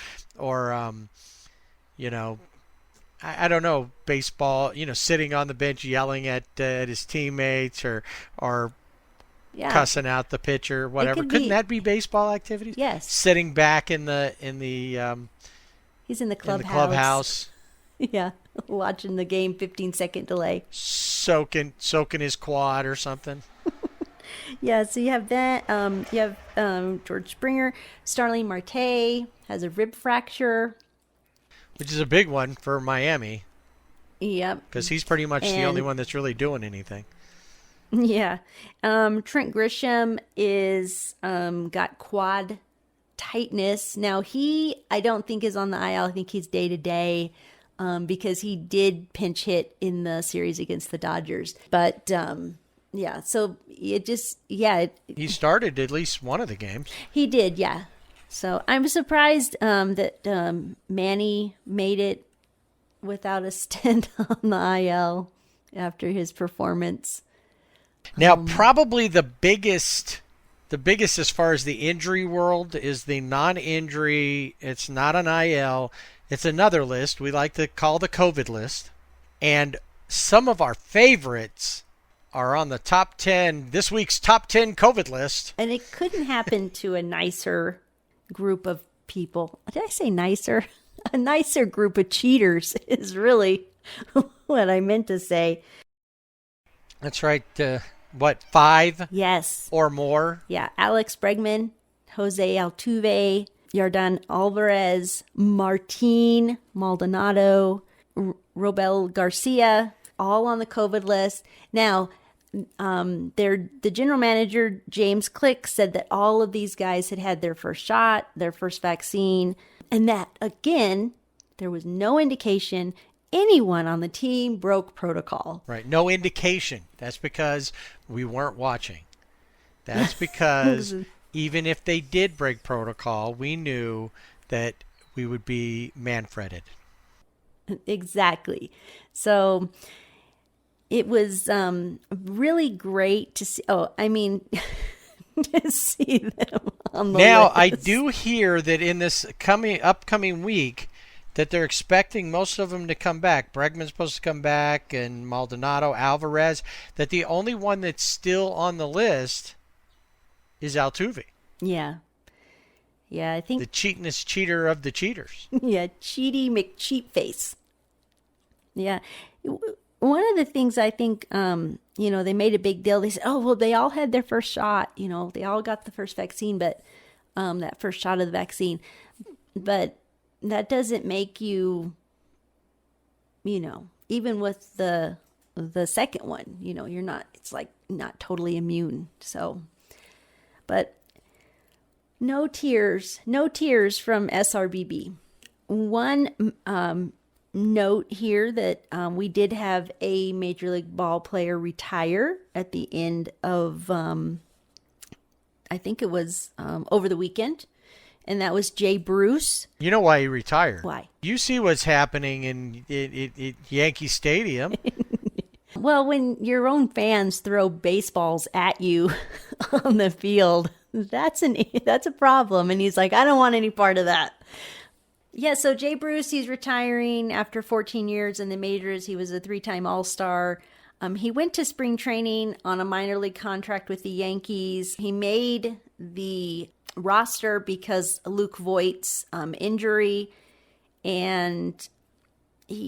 I don't know, baseball, sitting on the bench yelling at his teammates or cussing out the pitcher, whatever. Couldn't that be baseball activities? Yes. Sitting back in the He's in the clubhouse. clubhouse. Yeah. Watching the game, 15-second delay. Soaking his quad or something. Yeah, so you have that. You have George Springer. Starling Marte has a rib fracture. Which is a big one for Miami. Yep. Because he's pretty much the only one that's really doing anything. Yeah. Trent Grisham is got quad tightness. Now I don't think is on the IL. I think he's day to day because he did pinch hit in the series against the Dodgers. But yeah, so it just he started at least one of the games. He did, yeah. So I'm surprised that Manny made it without a stint on the IL after his performance. Now, probably the biggest as far as the injury world is the non-injury. It's not an IL. It's another list we like to call the COVID list. And some of our favorites are on the top 10, this week's top 10 COVID list. And it couldn't happen to a nicer group of people. Did I say nicer? A nicer group of cheaters is really what I meant to say. That's right. 5? Yes. Or more? Yeah. Alex Bregman, Jose Altuve, Yordan Alvarez, Martin Maldonado, Robel Garcia, all on the COVID list. Now, the general manager, James Click, said that all of these guys had their first shot, their first vaccine, and that, again, there was no indication anyone on the team broke protocol. Right. No indication. That's because we weren't watching. That's because even if they did break protocol, we knew that we would be man-fretted. Exactly. So it was really great to see. To see them on the now, list. I do hear that in this upcoming week that they're expecting most of them to come back. Bregman's supposed to come back, and Maldonado, Alvarez. That the only one that's still on the list is Altuve. Yeah. Yeah, I think the cheatinest cheater of the cheaters. Yeah, Cheaty McCheapface. Yeah. One of the things I think, they made a big deal. They said, oh, well, they all had their first shot. They all got the first vaccine, but that first shot of the vaccine. But that doesn't make you, even with the second one, you're not, it's like not totally immune. So, but no tears from SRBB. One note here that we did have a Major League ball player retire at the end of, I think it was over the weekend, and that was Jay Bruce. You know why he retired? Why? You see what's happening in Yankee Stadium. Well, when your own fans throw baseballs at you on the field, that's a problem. And he's like, I don't want any part of that. Yeah, so Jay Bruce, he's retiring after 14 years in the majors. He was a 3-time All-Star. He went to spring training on a minor league contract with the Yankees. He made the roster because Luke Voigt's injury. And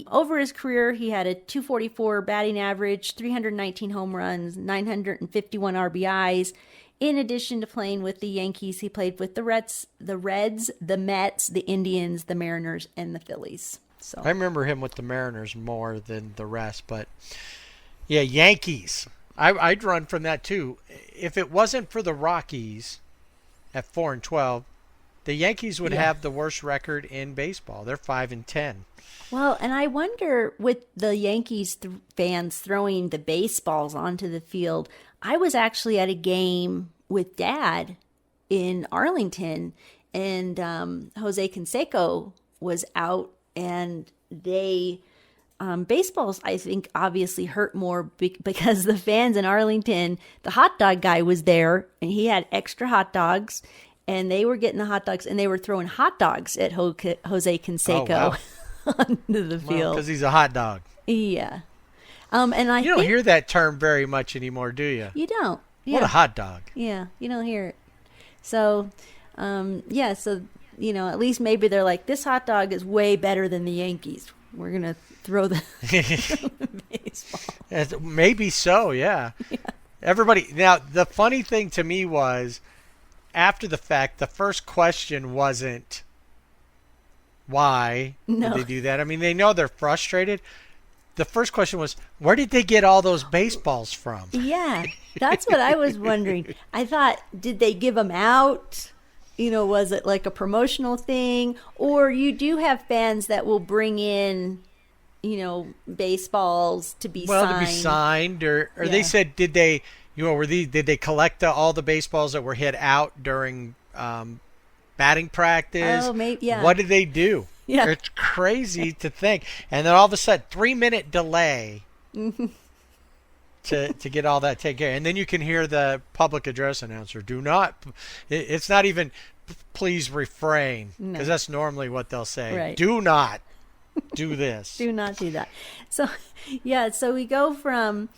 over his career, he had a .244 batting average, 319 home runs, 951 RBIs. In addition to playing with the Yankees, he played with the Reds, the Mets, the Indians, the Mariners, and the Phillies. So I remember him with the Mariners more than the rest, but yeah, Yankees. I'd run from that too. If it wasn't for the Rockies at 4-12, the Yankees would have the worst record in baseball. They're 5-10. Well, and I wonder with the Yankees fans throwing the baseballs onto the field, I was actually at a game with Dad in Arlington, and Jose Canseco was out, and they baseballs, I think, obviously hurt more because the fans in Arlington, the hot dog guy was there, and he had extra hot dogs, and they were getting the hot dogs, and they were throwing hot dogs at Jose Canseco. Oh, wow. Onto the field. Because he's a hot dog. Yeah. And I You don't hear that term very much anymore, do you? You don't. Yeah. What a hot dog. Yeah, you don't hear it. So, so, at least maybe they're like, this hot dog is way better than the Yankees. We're going to throw the baseball. Maybe so, yeah. Everybody. Now, the funny thing to me was, after the fact, the first question wasn't, why did they do that? I mean, they know they're frustrated. The first question was, where did they get all those baseballs from? Yeah, that's what I was wondering. I thought, did they give them out? Was it like a promotional thing? Or you do have fans that will bring in, baseballs to be signed. Well, to be signed. Or they said, did they collect all the baseballs that were hit out during batting practice? Oh, maybe, yeah. What did they do? Yeah. It's crazy to think. And then all of a sudden, 3-minute delay to get all that taken care of. And then you can hear the public address announcer, it's not even, please refrain, because that's normally what they'll say. Right. Do not do this. Do not do that. So, so we go from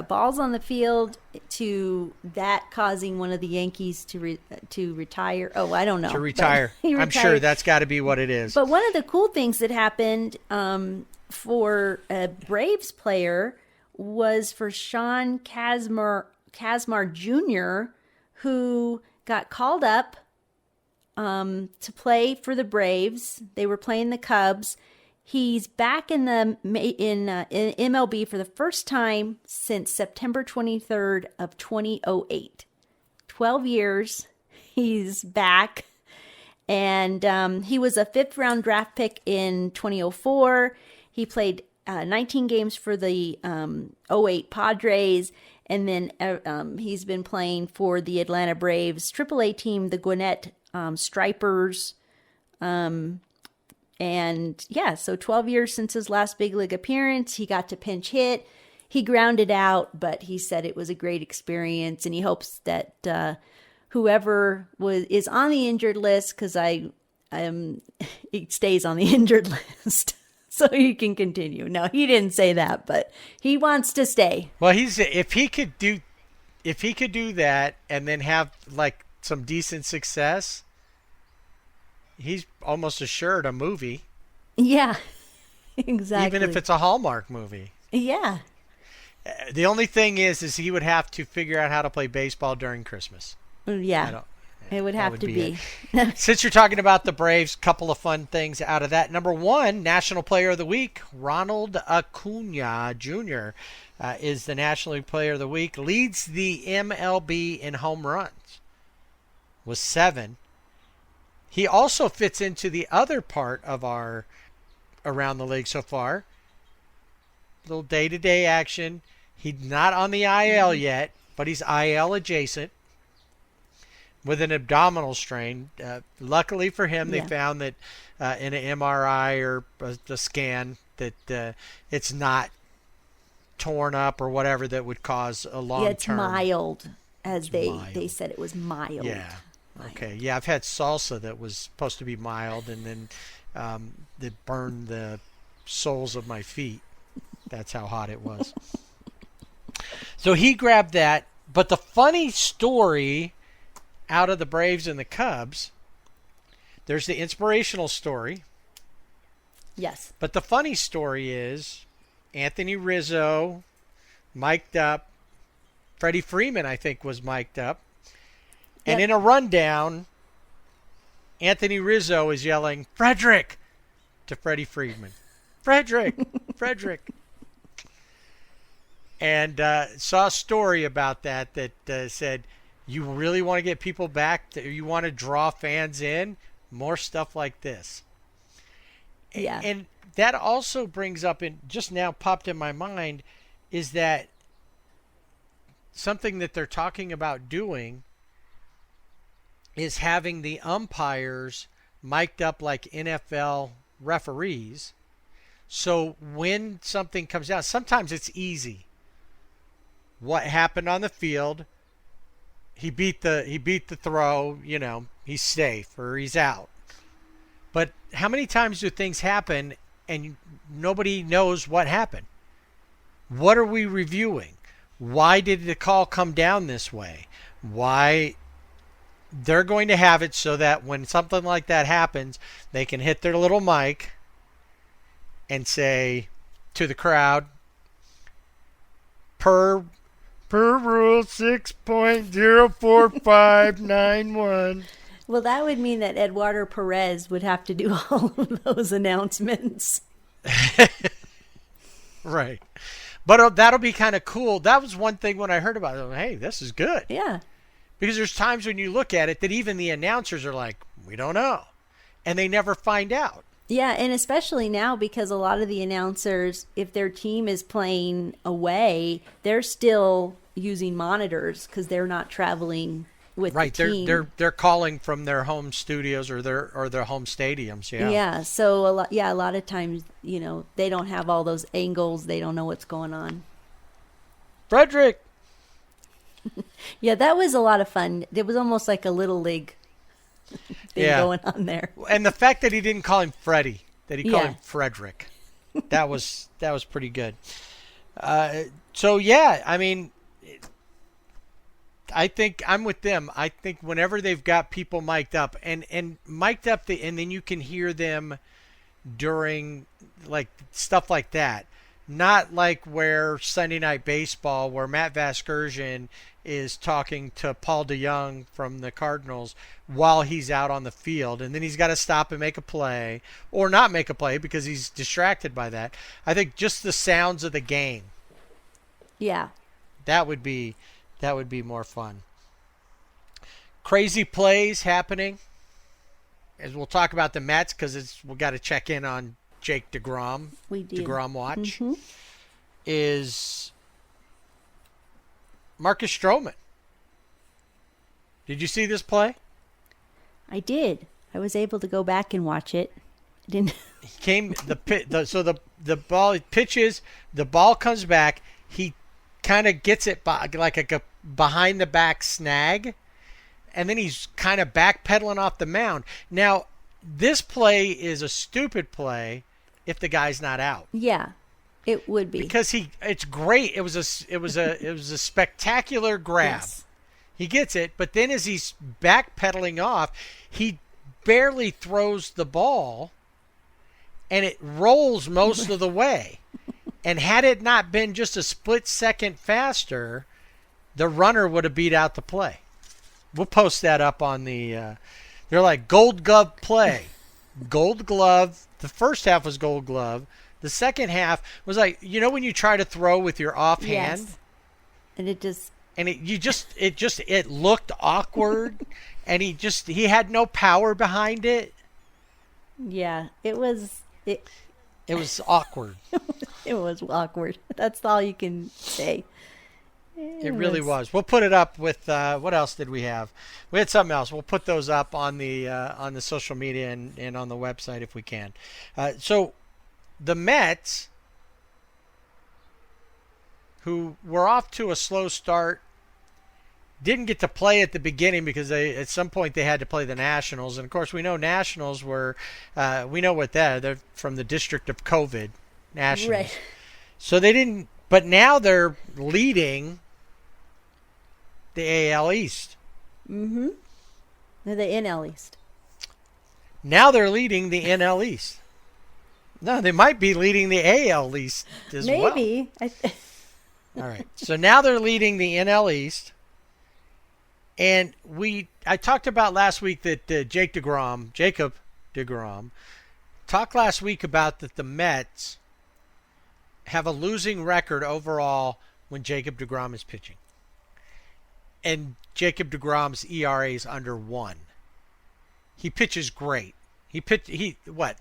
balls on the field to that causing one of the Yankees to retire. Oh, I don't know. To retire. I'm sure that's got to be what it is. But one of the cool things that happened for a Braves player was for Sean Kazmar Jr., who got called up to play for the Braves. They were playing the Cubs. He's back in MLB for the first time since September 23rd of 2008. 12 years, he's back. And he was a 5th-round draft pick in 2004. He played 19 games for the 08 Padres. And then he's been playing for the Atlanta Braves AAA team, the Gwinnett Stripers. So 12 years since his last big league appearance. He got to pinch hit. He grounded out, but he said it was a great experience, and he hopes that whoever is on the injured list, because he stays on the injured list, so he can continue. No, he didn't say that, but he wants to stay. Well, if he could do that and then have like some decent success, he's almost assured a movie. Yeah, exactly. Even if it's a Hallmark movie. Yeah. The only thing is he would have to figure out how to play baseball during Christmas. Yeah, it would have to be. Since you're talking about the Braves, couple of fun things out of that. Number 1, National Player of the Week, Ronald Acuna Jr. Is the National League Player of the Week. Leads the MLB in home runs with 7. He also fits into the other part of our around the league so far. Little day-to-day action. He's not on the IL yet, but he's IL adjacent with an abdominal strain. Luckily for him, they found that in an MRI or a scan that it's not torn up or whatever that would cause a long-term. Yeah, it's mild, as they said it was mild. Yeah. Mild. Okay. Yeah, I've had salsa that was supposed to be mild, and then it burned the soles of my feet. That's how hot it was. So he grabbed that. But the funny story out of the Braves and the Cubs, there's the inspirational story. Yes. But the funny story is Anthony Rizzo mic'd up. Freddie Freeman, I think, was mic'd up. And in a rundown, Anthony Rizzo is yelling, "Frederick!" to Freddie Freeman. "Frederick! Frederick!" And saw a story about that said, you really want to get people back? You want to draw fans in? More stuff like this. Yeah. And that also brings up, and just now popped in my mind, is that something that they're talking about doing is having the umpires mic'd up like NFL referees. So when something comes out, sometimes it's easy. What happened on the field? He beat the throw, he's safe or he's out. But how many times do things happen and nobody knows what happened? What are we reviewing? Why did the call come down this way? Why? They're going to have it so that when something like that happens, they can hit their little mic and say to the crowd, per rule 6.04591. Well, that would mean that Eduardo Perez would have to do all of those announcements. Right. But that'll be kind of cool. That was one thing when I heard about it. Hey, this is good. Yeah. Because there's times when you look at it that even the announcers are like, we don't know. And they never find out. Yeah, and especially now because a lot of the announcers, if their team is playing away, they're still using monitors because they're not traveling with the team. Right, they're calling from their home studios or their home stadiums. Yeah. Yeah. So a lot of times, they don't have all those angles. They don't know what's going on. Frederick. Yeah, that was a lot of fun. It was almost like a little league thing going on there. And the fact that he didn't call him Freddie, that he called him Frederick, that was pretty good. So yeah, I mean, I think I'm with them. I think whenever they've got people mic'd up and mic'd up, and then you can hear them during like stuff like that. Not like where Sunday Night Baseball, where Matt Vasgersian is talking to Paul DeYoung from the Cardinals while he's out on the field, and then he's got to stop and make a play or not make a play because he's distracted by that. I think just the sounds of the game. Yeah. That would be more fun. Crazy plays happening. As we'll talk about the Mets because we got to check in on Jake DeGrom. We do. DeGrom watch is Marcus Stroman. Did you see this play? I did. I was able to go back and watch it. I didn't. He came the ball pitches, the ball comes back. He kind of gets it by, like a behind the back snag, and then he's kind of backpedaling off the mound. Now, this play is a stupid play if the guy's not out. Yeah, it would be. Because it's great. It was a spectacular grab. Yes. He gets it, but then as he's backpedaling off, he barely throws the ball, and it rolls most of the way. And had it not been just a split second faster, the runner would have beat out the play. We'll post that up on the they're like Gold Glove play. Gold Glove. The first half was Gold Glove. The second half was like, when you try to throw with your offhand. Yes. And it just. And it looked awkward, and he had no power behind it. Yeah, it was. It was awkward. It was awkward. That's all you can say. It really was. We'll put it up with what else did we have? We had something else. We'll put those up on the social media and on the website if we can. So the Mets who were off to a slow start, didn't get to play at the beginning because at some point they had to play the Nationals. And, of course, we know Nationals were, we know what they're from the District of COVID, Nationals. Right. So they didn't, but now they're leading the AL East. Mm-hmm. The NL East. Now they're leading the NL East. No, they might be leading the AL East as well. Maybe. All right. So now they're leading the NL East. And I talked about last week that Jacob deGrom, talked last week about that the Mets have a losing record overall when Jacob deGrom is pitching. And Jacob deGrom's ERA is under 1. He pitches great. He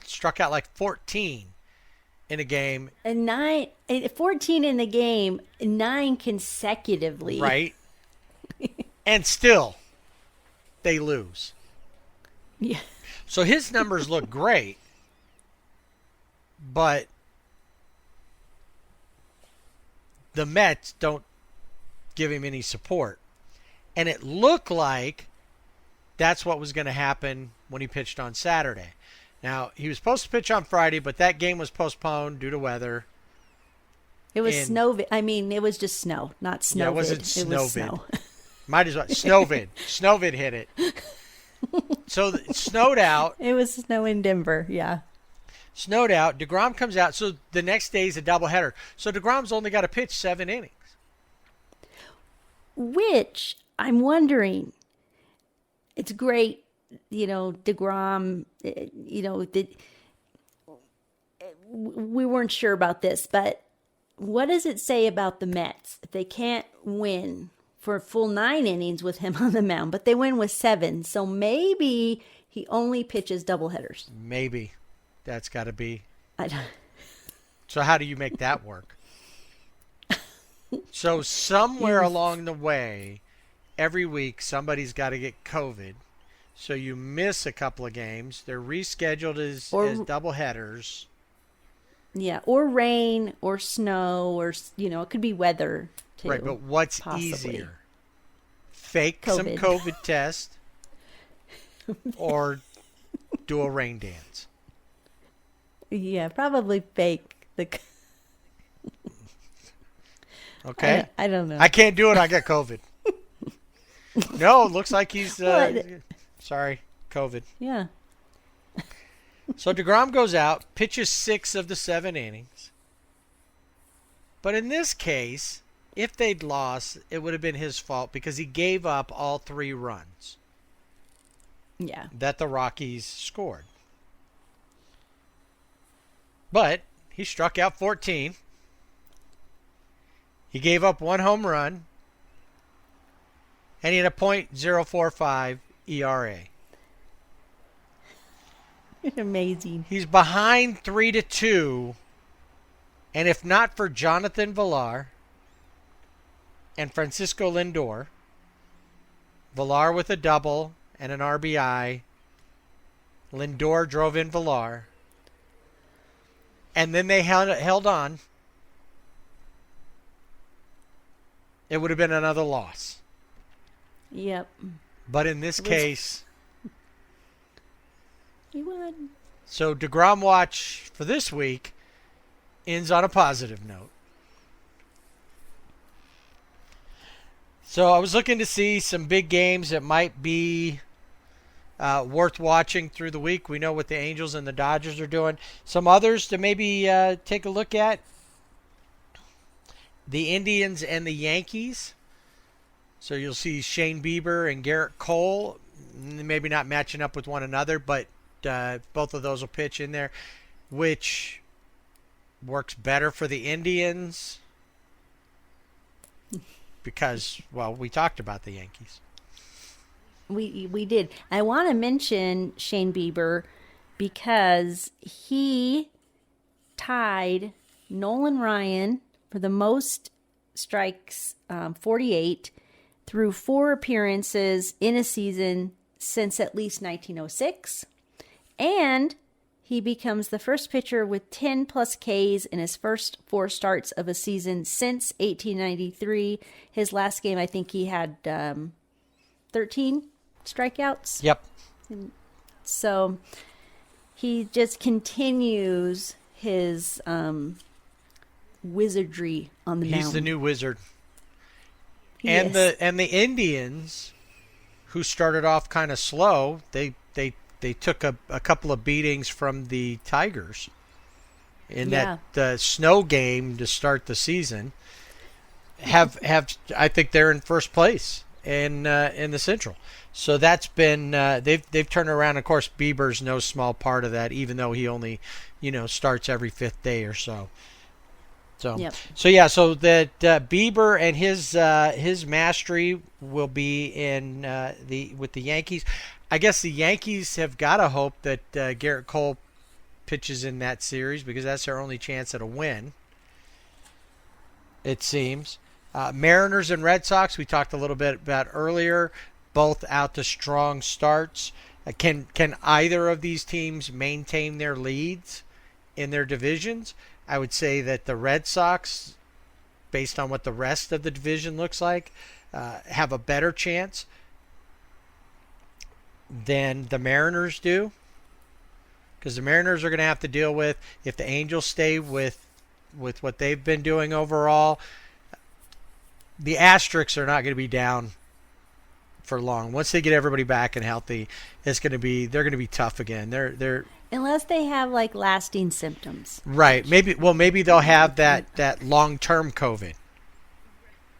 struck out like 14 in a game. And 14 in the game, 9 consecutively. Right. And still, they lose. Yeah. So his numbers look great, but the Mets don't give him any support. And it looked like that's what was going to happen when he pitched on Saturday. Now, he was supposed to pitch on Friday, but that game was postponed due to weather. It was it was just snow, not snow. Yeah, it wasn't snow. Might as well. Snowvid. Snowvid hit it. So it snowed out. It was snow in Denver, yeah. Snowed out. deGrom comes out. So the next day is a doubleheader. So deGrom's only got to pitch 7 innings. Which I'm wondering, it's great, deGrom, we weren't sure about this, but what does it say about the Mets if they can't win for a full 9 innings with him on the mound, but they win with 7? So maybe he only pitches doubleheaders. Maybe. That's got to be. I don't. So how do you make that work? So somewhere along the way, every week somebody's got to get COVID. So you miss a couple of games. They're rescheduled as doubleheaders. Yeah, or rain or snow or, it could be weather too. Right, but what's easier? Fake some COVID test or do a rain dance? Yeah, probably fake the. Okay. I don't know. I can't do it. I got COVID. No, it looks like he's. Sorry, COVID. Yeah. So deGrom goes out, pitches 6 of the 7 innings. But in this case, if they'd lost, it would have been his fault because he gave up all 3 runs. Yeah. That the Rockies scored. But he struck out 14. He gave up 1 home run. And he had a .045 ERA. Amazing. He's behind 3-2. And if not for Jonathan Villar and Francisco Lindor, Villar with a double and an RBI, Lindor drove in Villar, and then they held on, it would have been another loss. Yep. But in this case, he won. So deGrom watch for this week ends on a positive note. So I was looking to see some big games that might be worth watching through the week. We know what the Angels and the Dodgers are doing. Some others to maybe take a look at. The Indians and the Yankees. So you'll see Shane Bieber and Garrett Cole, maybe not matching up with one another, but both of those will pitch in there, which works better for the Indians because, well, we talked about the Yankees. We did. I want to mention Shane Bieber because he tied Nolan Ryan for the most strikes, 48, through 4 appearances in a season since at least 1906. And He becomes the first pitcher with 10 plus Ks in his first 4 starts of a season since 1893. His last game, I think he had 13 strikeouts. Yep. So he just continues his wizardry on the mound. He's the new wizard. Yes. And the Indians, who started off kind of slow, they took a couple of beatings from the Tigers in that snow game to start the season. Have I think they're in first place in the Central. So that's been they've turned around. Of course, Bieber's no small part of that, even though he only starts every 5th day or so. So so that Bieber and his mastery will be in with the Yankees. I guess the Yankees have got to hope that Garrett Cole pitches in that series because that's their only chance at a win, it seems. Mariners and Red Sox, we talked a little bit about earlier, both out to strong starts. Can either of these teams maintain their leads in their divisions? I would say that the Red Sox, based on what the rest of the division looks like, have a better chance than the Mariners do, because the Mariners are going to have to deal with, if the Angels stay with what they've been doing overall, the Asterisks are not going to be down for long. Once they get everybody back and healthy, they're going to be tough again. They're unless they have like lasting symptoms. Right. Maybe they'll have that long-term COVID.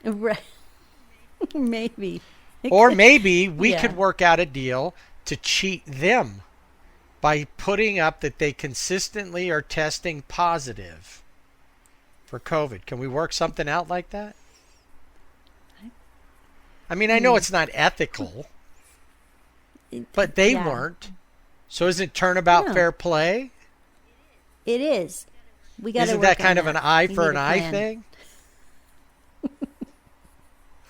Right. Maybe. Or maybe we could work out a deal to cheat them by putting up that they consistently are testing positive for COVID. Can we work something out like that? I mean, I know it's not ethical, but they weren't. So is it turnabout fair play? It is. We got. Isn't that kind of an eye for an eye thing?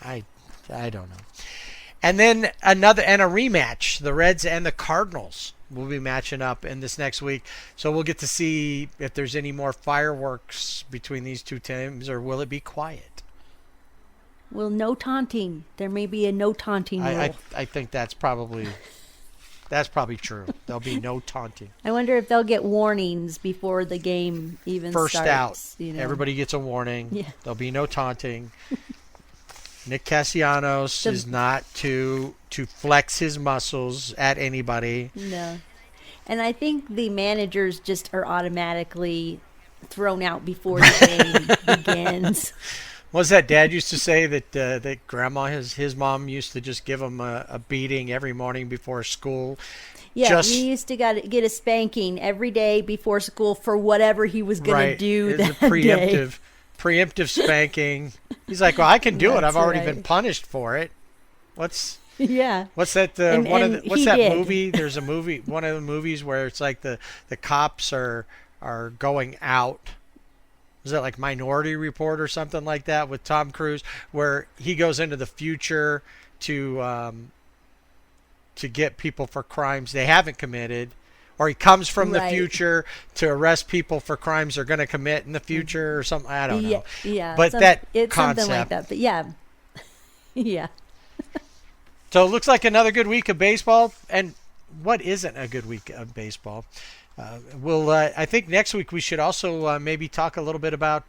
I don't know. And then a rematch. The Reds and the Cardinals will be matching up in this next week. So we'll get to see if there's any more fireworks between these two teams, or will it be quiet? Well, no taunting. There may be a no taunting rule. I think that's probably true. There'll be no taunting. I wonder if they'll get warnings before the game even starts. First out. Everybody gets a warning. Yeah. There'll be no taunting. Nick Castellanos is not to flex his muscles at anybody. No. And I think the managers just are automatically thrown out before the game begins. What's that Dad used to say that Grandma, his mom used to just give him a beating every morning before school? Yeah, he used to get a spanking every day before school for whatever he was going to do that day. Preemptive spanking. He's like, well, I can do it. I've already been punished for it. What's that? What's that movie? There's a movie, one of the movies where it's like the cops are going out. Was that like Minority Report or something like that with Tom Cruise, where he goes into the future to get people for crimes they haven't committed, or he comes from the future to arrest people for crimes they're going to commit in the future or something. I don't know. Yeah. But it's something like that. But yeah. Yeah. So it looks like another good week of baseball. And what isn't a good week of baseball? I think next week we should also maybe talk a little bit about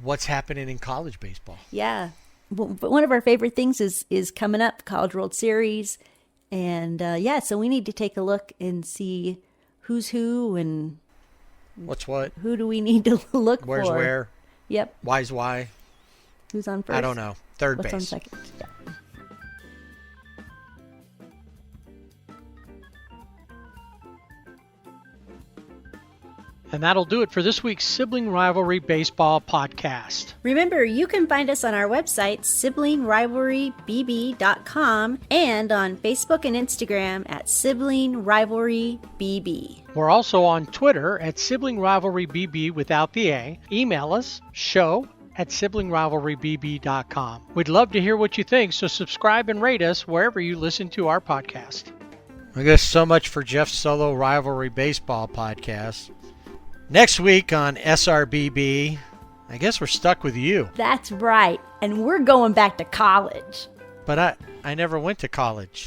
what's happening in college baseball. Yeah. But one of our favorite things is coming up, College World Series. And so we need to take a look and see who's who and what's what. Who do we need to look for? Where's where? Yep. Why's why? Who's on first? I don't know. Third base. What's on second? Yeah. And that'll do it for this week's Sibling Rivalry Baseball podcast. Remember, you can find us on our website, siblingrivalrybb.com, and on Facebook and Instagram at siblingrivalrybb. We're also on Twitter at siblingrivalrybb without the A. Email us, show@siblingrivalrybb.com. We'd love to hear what you think, so subscribe and rate us wherever you listen to our podcast. I guess so much for Jeff's solo rivalry baseball podcast. Next week on SRBB, I guess we're stuck with you. That's right. And we're going back to college. But I never went to college.